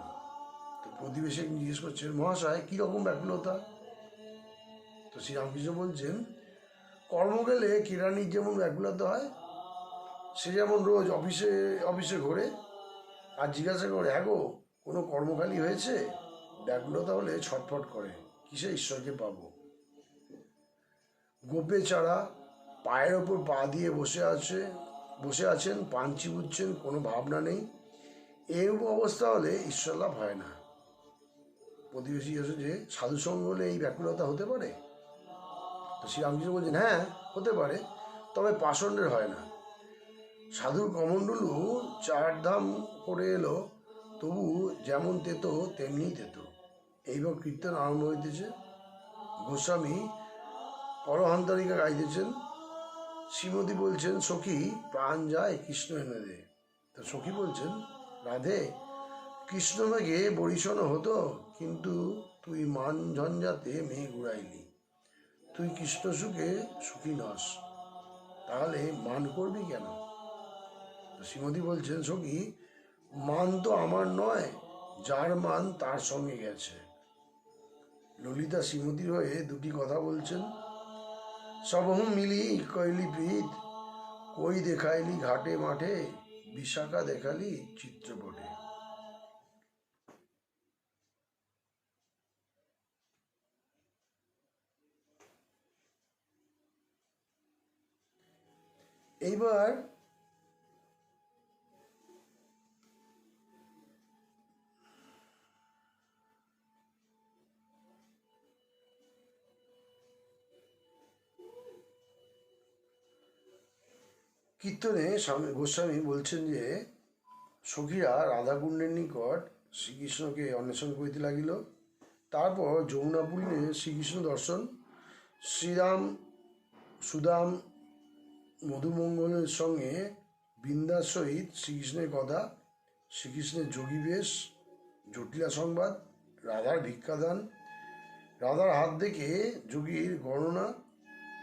তো প্রতিবেশী জিজ্ঞেস করছেন, মহাশয় কীরকম ব্যাকুলতা? তো শ্রীরামকৃষ্ণ বলছেন, কর্ম গেলে কেরানির যেমন ব্যাকুলতা হয়, সে যেমন রোজ অফিসে ঘোরে আর জিজ্ঞাসা করে, হ্যাঁ গো, কোনো কর্মখালি হয়েছে? ব্যাকুলতা হলে ছটফট করে, কিসে ঈশ্বরকে পাবো। গোপে চারা পায়ের ওপর পা দিয়ে বসে আছেন, পাঞ্চি বুঝছেন, কোনো ভাবনা নেই। এরূপ অবস্থা হলে ঈশ্বর লাভ হয় না। প্রতিবেশী এসে যে সাধুসঙ্গ হলে এই ব্যাকুলতা হতে পারে? তো শ্রীরামকৃষ্ণ বলছেন, হ্যাঁ হতে পারে, তবে পাষণ্ডের হয় না। সাধুর কমণ্ডলু 4 ধাম করে এলো, তবু যেমন তেতো তেমনি তেতো। এইবার কীর্তন আরম্ভ হইতেছে। গোস্বামী পরহান্তরিকা গাইতেছেন। শ্রীমতী বলছেন, সখী প্রাণ যায় কৃষ্ণ এনে দে। তো সখী বলছেন, রাধে, কৃষ্ণ মেঘে বরিশন হতো, কিন্তু তুই মান ঝঞ্ঝাতে মেঘ উড়াইলি। তুই কৃষ্ণ সুখে সুখী নস, তাহলে মান করবি কেন? শ্রীমতী বলছেন, সখী, মান তো আমার নয়, যার মান তার সঙ্গে গেছে। ললিতা শ্রীমতীর হয়ে দুটি কথা বলছেন। সবহু মিলি কইলি প্রীত, কই দেখাইলি ঘাটে মাঠে, বিশাখা দেখালি চিত্রপটে। এইবার কীর্তনে গোস্বামী বলছেন যে সখীরা রাধাকুণ্ডের নিকট শ্রীকৃষ্ণকে অন্বেষণ করিতে লাগিল। তারপর যমুনা পুলিনে শ্রীকৃষ্ণ দর্শন, শ্রীরাম সুদাম মধুমঙ্গলের সঙ্গে বৃন্দার সহিত শ্রীকৃষ্ণের কথা, শ্রীকৃষ্ণের যোগী বেশ, জটিলা সংবাদ, রাধার ভিক্ষাদান, রাধার হাত দেখে যোগীর গণনা,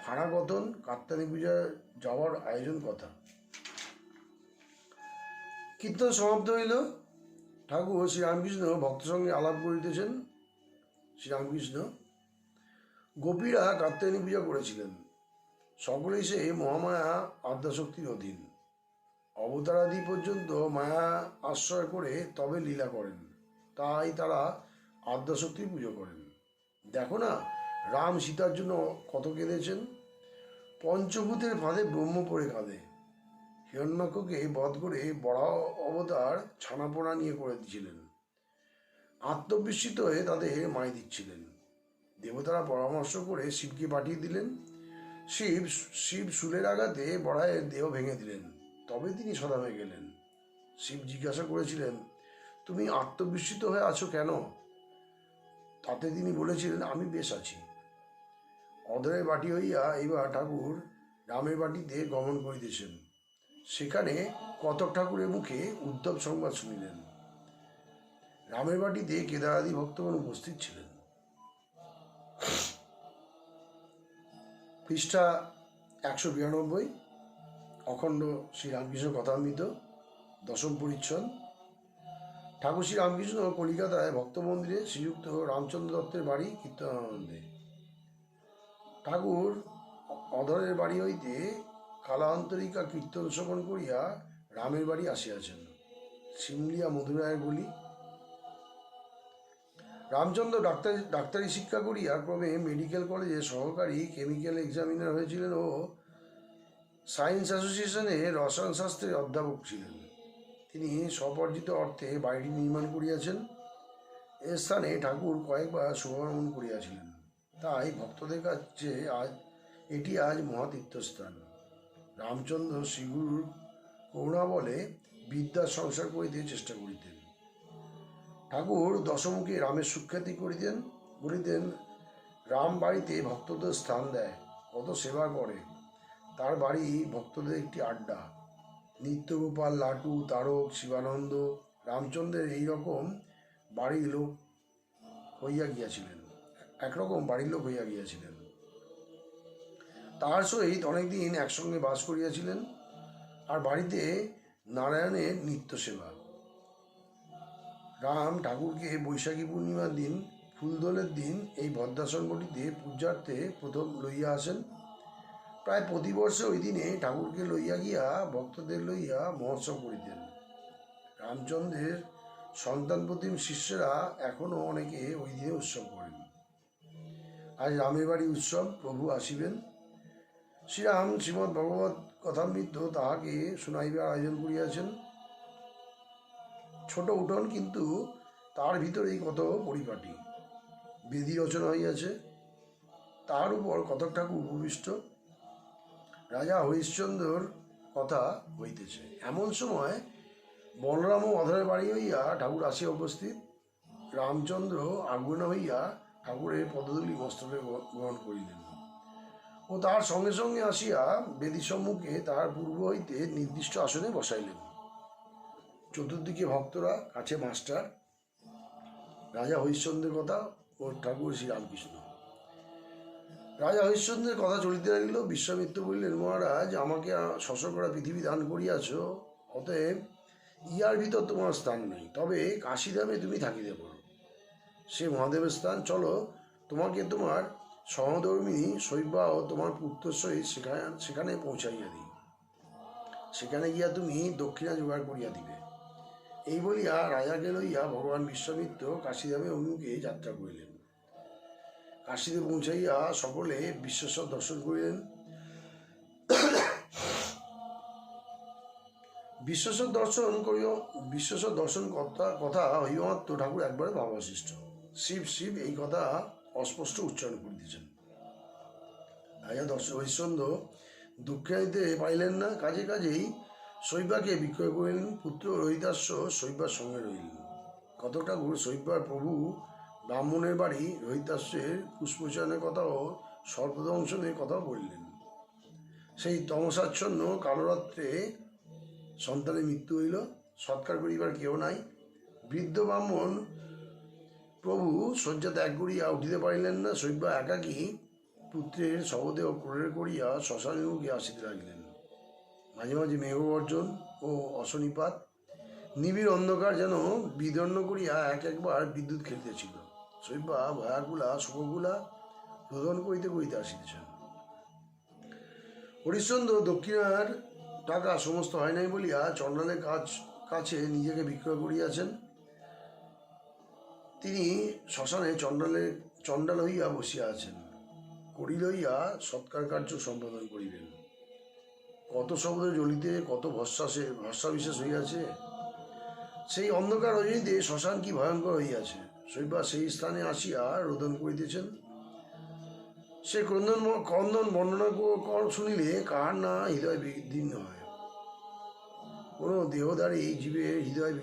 ফাঁড়া কথন, কাত্যায়নী পূজা যাওয়ার আয়োজন কথা। কীর্তন সমাপ্ত হইল। ঠাকুর শ্রীরামকৃষ্ণ ভক্ত সঙ্গে আলাপ করিতেছেন। শ্রীরামকৃষ্ণ, গোপীরা কাত্যায়নী পূজা করেছিলেন। সকলেই সে মহামায়া আদ্যাশক্তির অধীন। অবতারাদি পর্যন্ত মায়া আশ্রয় করে তবে লীলা করেন, তাই তারা আদ্যাশক্তির পুজো করেন। দেখো না, রাম সীতার জন্য কত কেঁদেছেন। পঞ্চভূতের ফাঁদে ব্রহ্ম পড়ে কাঁদে। হিরণ্যাক্ষকে বধ করে বরাহ অবতার ছানাপোনা নিয়ে করে দিয়েছিলেন। আত্মবিস্মৃত হয়ে তাদের মাই দিচ্ছিলেন। দেবতারা পরামর্শ করে শিবকে পাঠিয়ে দিলেন। শিব শুলের আঘাতে বরাহের দেহ ভেঙে দিলেন, তবে তিনি সদা হয়ে গেলেন। শিব জিজ্ঞাসা করেছিলেন, তুমি আত্মবিস্মৃত হয়ে আছো কেন? তাতে তিনি বলেছিলেন, আমি বেশ আছি। অধরের বাটি হইয়া এইবার ঠাকুর রামের বাটিতে গমন করিতেছেন। সেখানে কতক ঠাকুরের মুখে উদ্ধব সংবাদ শুনিলেন। রামের বাটিতে কেদারাদি ভক্তগণ উপস্থিত ছিলেন। পৃষ্ঠা 192। অখণ্ড শ্রীরামকৃষ্ণ কথামৃত, দশম পরিচ্ছদ। ঠাকুর শ্রী রামকৃষ্ণ কলিকাতায় ভক্ত মন্দিরে শ্রীযুক্ত রামচন্দ্র দত্তের বাড়ি কীর্তনানন্দে। ঠাকুর অধরের বাড়ি হইতে কালান্তরিকা কীর্তন শ্রবণ করিয়া রামের বাড়ি আসিয়াছেন, শিমলিয়া মধুরায়ের গলি। রামচন্দ্র ডাক্তারি শিক্ষা করিয়া ক্রমে মেডিকেল কলেজে সহকারী কেমিক্যাল এক্সামিনার হয়েছিলেন ও সায়েন্স অ্যাসোসিয়েশনে রসায়ন শাস্ত্রের অধ্যাপক ছিলেন। তিনি স্বপর্জিত অর্থে বাড়িটি নির্মাণ করিয়াছেন। এ স্থানে ঠাকুর কয়েকবার শুভভ্রমণ করিয়াছিলেন, তাই ভক্তদের কাছে এটি আজ মহাতীর্থস্থান। রামচন্দ্র শ্রীগুরুর করুণা বলে বিদ্যার সংসার করিতে চেষ্টা করিতেন। ঠাকুর দশমুখী রামের সুখ্যাতি বলিতেন, রাম বাড়িতে ভক্তদের স্থান দেয়, কত সেবা করে। তার বাড়ি ভক্তদের একটি আড্ডা। নিত্যগোপাল, লাটু, তারক, শিবানন্দ রামচন্দ্রের এইরকম বাড়ির লোক হইয়া গিয়াছিলেন, একরকম বাড়ির লোক হইয়া গিয়াছিলেন। তাহার সহিত অনেকদিন একসঙ্গে বাস করিয়াছিলেন। আর বাড়িতে নারায়ণের নিত্য সেবা। রাম ঠাকুরকে বৈশাখী পূর্ণিমার দিন, ফুলদোলের দিন এই ভদ্রাসনগটিতে পূজার্থে প্রথম লইয়া আসেন। প্রায় প্রতি বর্ষে ওই দিনে ঠাকুরকে লইয়া গিয়া ভক্তদের লইয়া মহোৎসব করিতেন। রামচন্দ্রের সন্তান প্রতিম শিষ্যরা এখনও অনেকে ওই দিনে উৎসব করেন। আজ রামের বাড়ি উৎসব, প্রভু আসিবেন। শ্রীরাম শ্রীমদ্ ভগবত কথামৃত তাহাকে শুনাইবার আয়োজন করিয়াছেন। ছোট উঠোন, কিন্তু তার ভিতরেই কত পরিপাটি। বেদি রচনা হইয়াছে, তার উপর কতক ঠাকুর উপবিষ্ট। রাজা হরিশ্চন্দ্রর কথা হইতেছে। এমন সময় বলরাম ও অধরের বাড়ি হইয়া ঠাকুর আসিয়া উপস্থিত। রামচন্দ্র আজ্ঞা হইয়া ঠাকুরের পদধূলি মস্তকে গ্রহণ করিলেন ও তাহার সঙ্গে সঙ্গে আসিয়া বেদী সম্মুখে তাহার পূর্ব হইতে নির্দিষ্ট আসনে বসাইলেন। চতুর্দিকে ভক্তরা, কাছে মাস্টার। রাজা হরিশ্চন্দ্রের কথা ও ঠাকুর শ্রীরামকৃষ্ণ। রাজা হরিশ্চন্দ্রের কথা চলিতে লাগিল। বিশ্বামিত্র বলিলেন, মহারাজ, আমাকে শশকরা পৃথিবী দান করিয়াছ, অতএব ইহার ভিতর তোমার স্থান নেই, তবে কাশীধামে তুমি থাকিতে পারো। সে মহাদেবের স্থান। চলো, তোমাকে তোমার সহধর্মিনী শৈবা ও তোমার পুত্র সহিত সেখানে পৌঁছাইয়া দিই। সেখানে গিয়া তুমি দক্ষিণা জোগাড় করিয়া দিবে। এই বলিয়া রাজাকে লইয়া ভগবান বিশ্বামিত্র কাশীধামে অভিমুখে যাত্রা করিলেন। কাশীতে পৌঁছাইয়া সকলে বিশ্বেশ্বর দর্শন করিলেন। বিশ্বেশ্বর দর্শন কথা হইমাত্র ঠাকুর একবারে ভাবাশিষ্ট। শিব শিব এই কথা অস্পষ্ট উচ্চারণ করিতেছেন। রাজা হরিশ্চন্দ্র দক্ষিণা দিতে পারিলেন না। কাজেই শৈবাকে বিক্রয় করিলেন। পুত্র রোহিতাশ্ব শৈবার সঙ্গে রইলেন। কতক ঠাকুর শৈবার প্রভু ব্রাহ্মণের বাড়ি রোহিতাশ্বের পুষ্পচয়নের কথাও সর্পদংশনের কথাও বললেন। সেই তমসাচ্ছন্ন কালরাত্রে সন্তানের মৃত্যু হইল। সৎকার করিবার কেউ নাই। বৃদ্ধ ব্রাহ্মণ প্রভু শয্যা ত্যাগ করিয়া উঠিতে পারিলেন না। শৈবা একাকী পুত্রের শবদেহ ক্রোড়ে করিয়া শ্মশানমুখে আসিতে লাগিলেন। মাঝে মাঝে মেঘগর্জন ও অশনিপাত, নিবিড় অন্ধকার যেন বিদর্ণ করিয়া একবার বিদ্যুৎ খেলিতেছিল। শৈবা ভয়াকুলা শোকগুলা রোদন করিতে করিতে আসিতেছেন। হরিশ্চন্দ্র দক্ষিণার টাকা সমস্ত হয় নাই বলিয়া চণ্ডালের কাছে নিজেকে বিক্রয় করিয়াছেন। তিনি শ্মশানে চণ্ডাল হইয়া বসিয়া আছেন। কড়ি লইয়া সৎকার কার্য সম্পাদন করিবেন। কত শব্দ জ্বলিতে, কত ভস্মাবিশেষ হইয়াছে। সেই অন্ধকার রজনীতে শ্মশান কি ভয়ঙ্কর হইয়াছে। শৈবা সেই স্থানে আসিয়া রোদন করিতেছেন। সে ক্রন্দন বর্ণনা শুনিলে কার না হৃদয় বিদীর্ণ হয়। কোনো দেহধারী জীবের হৃদয়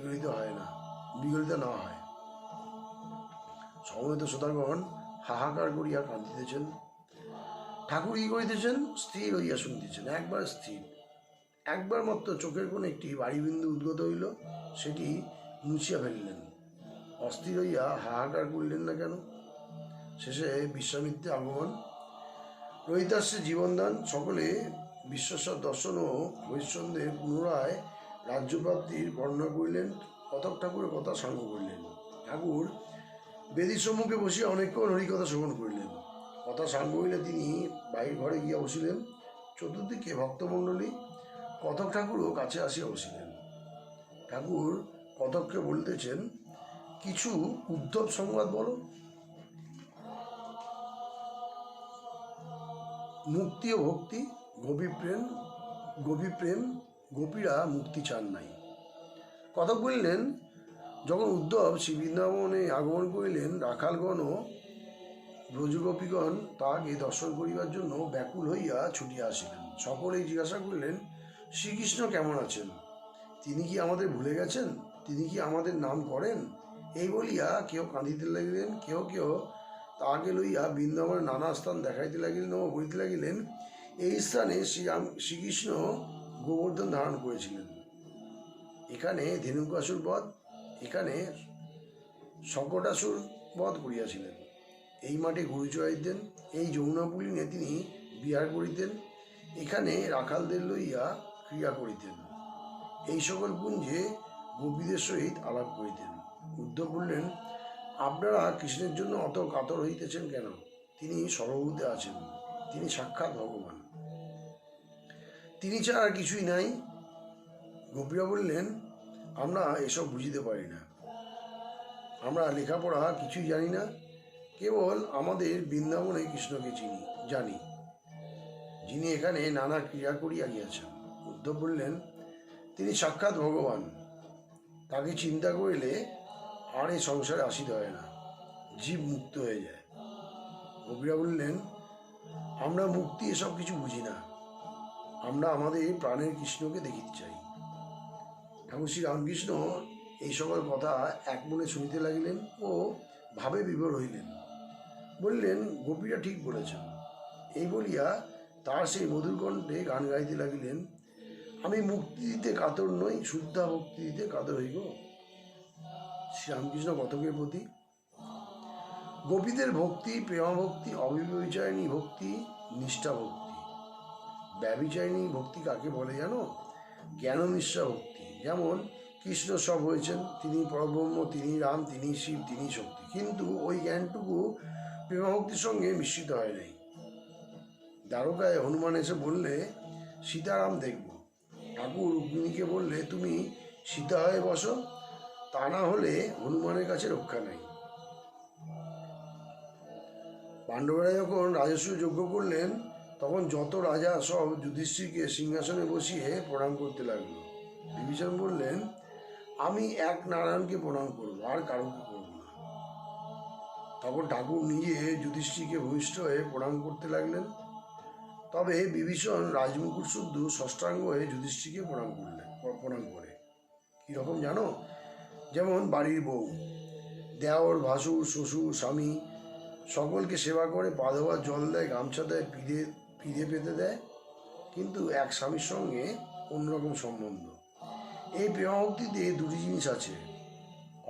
বিগলিত না হয়। সমবেত শ্রোতাগণ হাহাকার করিয়া কাঁদিতেছেন। ঠাকুর কি করিতেছেন? স্থির হইয়া শুনিতেছেন। একবার স্থির। একবার মাত্র চোখের কোণে একটি বাড়িবিন্দু উদ্গত হইল, সেটি মুছিয়া ফেলিলেন। অস্থির হইয়া হাহাকার করিলেন না কেন? শেষে বিশ্বামিত্রের আগমন, রোহিতাশ্বের জীবনদান, সকলে বিশ্বস্বর দর্শন ও হরিশ্চন্দ্রের পুনরায় রাজ্যপ্রাপ্তির বর্ণনা করিলেন। কতক ঠাকুরের কথা সাঙ্গ করিলেন। ঠাকুর বেদির সম্মুখে বসিয়া অনেকক্ষণ হরিকথা শ্রবণ করিলেন। কথা সাঙ্গ হইলে তিনি বাহির ঘরে গিয়া বসিলেন। চতুর্দিকে ভক্তমণ্ডলী, কতক ঠাকুরও কাছে আসিয়া বসিলেন। ঠাকুর কতককে বলিতেছেন, কিছু উদ্ধব সংবাদ বলো। মুক্তি ও ভক্তি, গোপী প্রেম, গোপীরা মুক্তি চান নাই। কতক বলিলেন, যখন উদ্ধব শ্রী বৃন্দাবনে আগমন করিলেন, রাখালগণ ও ব্রজগোপীগণ তাহাকে দর্শন করিবার জন্য ব্যাকুল হইয়া ছুটিয়া আসিলেন। সকলেই জিজ্ঞাসা করিলেন, শ্রীকৃষ্ণ কেমন আছেন? তিনি কি আমাদের ভুলে গেছেন? তিনি কি আমাদের নাম করেন? এই বলিয়া কেউ কাঁদিতে লাগিলেন, কেউ কেউ তাহাকে লইয়া বৃন্দাবনের নানা স্থান দেখাইতে লাগিলেন ও বলিতে লাগিলেন, এই স্থানে শ্রীকৃষ্ণ গোবর্ধন ধারণ করেছিলেন, এখানে ধেনুকাসুর বধ, এখানে শকটাসুর বধ করিয়াছিলেন, এই মাঠে গরু চড়াইতেন, এই যমুনাপুলিনে তিনি বিহার করিতেন, এখানে রাখালদের লইয়া ক্রিয়া করিতেন, এই সকল পুঞ্জে গোপীদের সহিত আলাপ করিতেন। উদ্ধব বললেন, আপনারা কৃষ্ণের জন্য অত কাতর হইতেছেন কেন? তিনি সর্বভূতে আছেন, তিনি সাক্ষাৎ ভগবান, তিনি ছাড়া আর কিছুই নাই। গোপীরা বললেন, আমরা এসব বুঝিতে পারি না, আমরা লেখাপড়া কিছুই জানি না, কেবল আমাদের বৃন্দাবনে কৃষ্ণকে জানি, যিনি এখানে নানা ক্রিয়া করিয়া গিয়াছেন। উদ্ধব বললেন, তিনি সাক্ষাৎ ভগবান, তাকে চিন্তা করিলে আর এই সংসারে আসিতে হয় না, জীব মুক্ত হয়ে যায়। গোপীরা বললেন, আমরা মুক্তি এসব কিছু বুঝি না, আমরা আমাদের প্রাণের কৃষ্ণকে দেখিতে চাই। ঠাকুর শ্রী রামকৃষ্ণ এই সকল কথা এক মনে শুনিতে লাগিলেন ও ভাবে বিভোর হইলেন। বললেন, গোপীরা ঠিক বলেছেন। এই বলিয়া তার সেই মধুর কণ্ঠে গান গাইতে লাগিলেন, আমি মুক্তি দিতে কাতর নই, শুদ্ধা ভক্তি দিতে কাতর হইব। শ্রীরামকৃষ্ণ কতকের প্রতি। গোপীদের ভক্তি, প্রেমাভক্তি, অবিচারিণী ভক্তি, নিষ্ঠা ভক্তি। ব্যভিচারিণী ভক্তি কাকে বলে জানো? জ্ঞান নিষ্ঠা ভক্তি। যেমন কৃষ্ণ সব হয়েছেন, তিনি পরব্রহ্ম, তিনি রাম, তিনি শিব, তিনি শক্তি, কিন্তু ওই জ্ঞানটুকু প্রেমাভক্তির সঙ্গে মিশ্রিত হয় নাই। দ্বারকায় হনুমান এসে বললে, সীতারাম দেখব। ঠাকুর রুক্মিণীকে বললে, তুমি সীতা হয়ে বসো, তা না হলে হনুমানের কাছে রক্ষা নাই। পাণ্ডবরা যখন রাজস্ব যজ্ঞ করলেন, তখন যত রাজা সব যুধিষ্ঠিরকে সিংহাসনে বসিয়ে প্রণাম করতে লাগলো। বিভীষণ বললেন, আমি এক নারায়ণকে প্রণাম করব, আর কারোকে করব না। তখন ঠাকুর নিজে যুধিষ্ঠিরকে ভূমিষ্ঠ হয়ে প্রণাম করতে লাগলেন। তবে বিভীষণ রাজমুকুট শুদ্ধ ষষ্ঠাঙ্গ হয়ে যুধিষ্ঠিরকে প্রণাম করে। কীরকম জানো? যেমন বাড়ির বউ দেওর, ভাসুর, শ্বশুর, স্বামী সকলকে সেবা করে, পা ধোয়ার জল দেয়, গামছা দেয়, পিঁধে পেতে দেয়, কিন্তু এক স্বামীর সঙ্গে অন্যরকম সম্বন্ধ। এই প্রেমাভক্তিতে দুটি জিনিস আছে,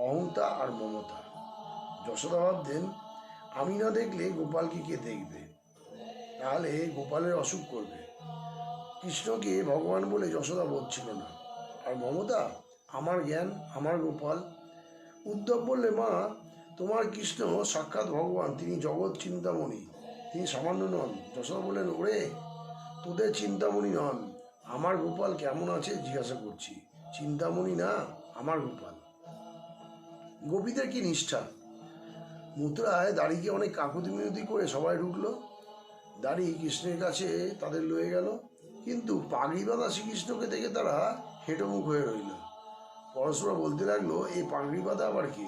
অহংতা আর মমতা। যশোদা ভাবতেন, আমি না দেখলে গোপালকে কে দেখবে, তাহলে গোপালের অসুখ করবে। কৃষ্ণকে ভগবান বলে যশোদা বোধ ছিল না। আর মমতা, আমার জ্ঞান, আমার গোপাল। উদ্ধব বললে, মা, তোমার কৃষ্ণ সাক্ষাৎ ভগবান, তিনি জগৎ চিন্তামণি, তিনি সামান্য নন। যশোদা বললেন, ওরে, তোদের চিন্তামণি নন, আমার গোপাল কেমন আছে জিজ্ঞাসা করছি, চিন্তামণি না, আমার গোপাল। গোপীদের কি নিষ্ঠা! মথুরায় দাড়িকে অনেক কাকুতি মিনতি করে সবাই ঢুকলো, দাড়ি কৃষ্ণের কাছে তাদের লয়ে গেল, কিন্তু পাগড়ি বাঁধা শ্রীকৃষ্ণকে দেখে তারা হেঁটোমুখ হয়ে রইল। পরস্পর বলতে লাগলো, এই পাগড়ি বাঁধা আবার কি?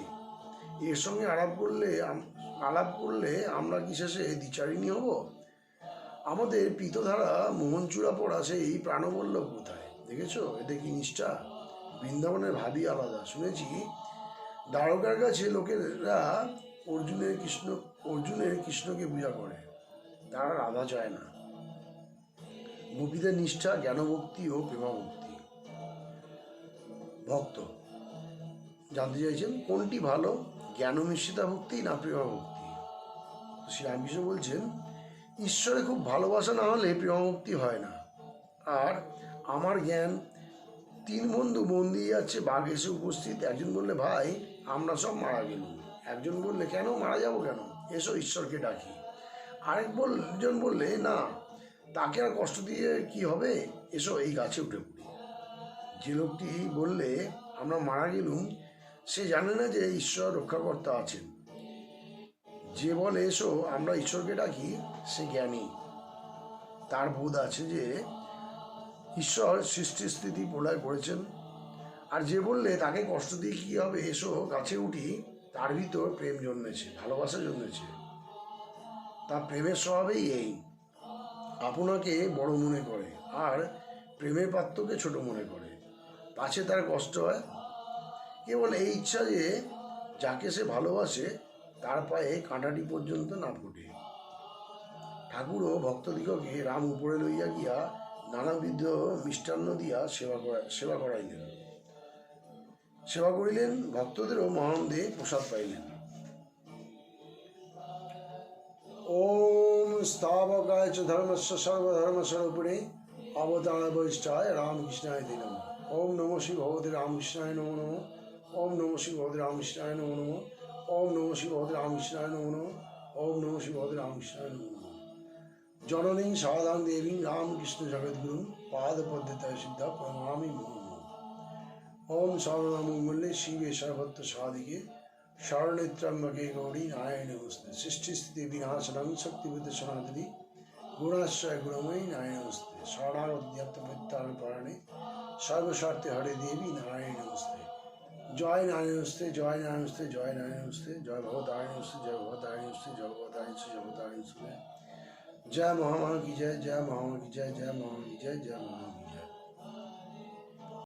এর সঙ্গে আলাপ করলে আমরা কি শেষে দ্বিচারিণী হব? আমাদের পিতধারা মোহনচূড়া পড়া সেই প্রাণবল্লভ কোথায়? দেখেছো এতে কি নিষ্ঠা! বৃন্দাবনের ভাবই আলাদা। শুনেছি দ্বারকার কাছে লোকেরা অর্জুনের কৃষ্ণকে পূজা করে, তারা রাধা চায় না। গোপীদের নিষ্ঠা, জ্ঞানভক্তি ও প্রেমাভক্তি। ভক্ত জানতে চাইছেন কোনটি ভালো, জ্ঞান মিশ্রিতা ভক্তি না প্রেমাভক্তি? শ্রী রামকৃষ্ণ বলছেন, ঈশ্বরে খুব ভালোবাসা না হলে প্রেমাভক্তি হয় না। আর আমার জ্ঞান। তিন বন্ধু মন দিয়ে যাচ্ছে, বাঘ এসে উপস্থিত। একজন বললে, ভাই আমরা সব মারা গেলুম। একজন বললে, কেন মারা যাবো কেন, এসো ঈশ্বরকে ডাকি। জন বললে, না, তাকে আর কষ্ট দিয়ে কি হবে, এসো এই গাছে উঠে পড়ি। যে লোকটি বললে আমরা মারা গেলুম, সে জানে না যে ঈশ্বর রক্ষাকর্তা আছেন। যে বলে এসো আমরা ঈশ্বরকে ডাকি, সে জ্ঞানী, তার বোধ আছে যে ঈশ্বর সৃষ্টি স্থিতি প্রলয় করেছেন। আর যে বললে তাকে কষ্ট দিয়ে কী হবে, এসো গাছে উঠি, তার ভিতর প্রেম জন্মেছে, ভালোবাসা জন্মেছে। তার প্রেমের স্বভাবেই এই, আপনাকে বড় মনে করে আর প্রেমের পাত্রকে ছোট মনে করে, পাছে তার কষ্ট হয়। কেবল এই ইচ্ছা যে যাকে সে ভালোবাসে তার পায়ে কাঁটাটি পর্যন্ত না ফোটে। ঠাকুরও ভক্তদিগকে রাম উপরে লইয়া গিয়া নানাবিধ মিষ্টান্ন দিয়া সেবা করিলেন। ভক্তদেরও মহানন্দে প্রসাদ পাইলেন। ওম স্থাবকায় চ ধর্মস্য সর্বধর্মস্বরূপিণে অবতার বৈষ্ঠায় রামকৃষ্ণায় তে নমঃ। ওম নমঃ শ্রী ভগবতে রামকৃষ্ণায় নমো নমঃ। ওম নমঃ শ্রী ভগবতে রামকৃষ্ণায় নমো নমঃ। ওম নমঃ শ্রী ভগবতে রামকৃষ্ণায় নমো নমঃ। ওম নমঃ শ্রী ভগবতে রামকৃষ্ণায় নমো নমঃ। জননীং সাদাং দেবীং রামকৃষ্ণ জগদ্গুরুং পাদপদ্মতায় সিদ্ধা প্রণমামি মুহুর্মুহুঃ। ওম সর্বমঙ্গলে শিবে সর্বত্র সাধিকে শরণেত্রম্বকে গৌরী নারায়ণে নমস্তে। সৃষ্টি স্থিতি বিনাশনং শক্তিভূত সনাতনী গুণাশ্রয় গুণময়ী নারায়ণ নমস্তে। শরণাগত্যাত্ম প্রত্যাহার পরাণে সর্বস্বার্থে হরে দেবী নারায়ণ নমস্তে। জয় নারায়ণ নমস্তে, জয় নারায়ণ নমস্তে, জয় নারায়ণ নমস্তে, জয় ভগবতারিণী নমস্তে, জয় ভগবতারিণী নমস্তে, জয় ভগবতারিণী নমস্তে, জয় ভগবতারিণী নমস্তে। जय महामा की जय, जय महामा की जय, जय महामा की जय, जय महामा की।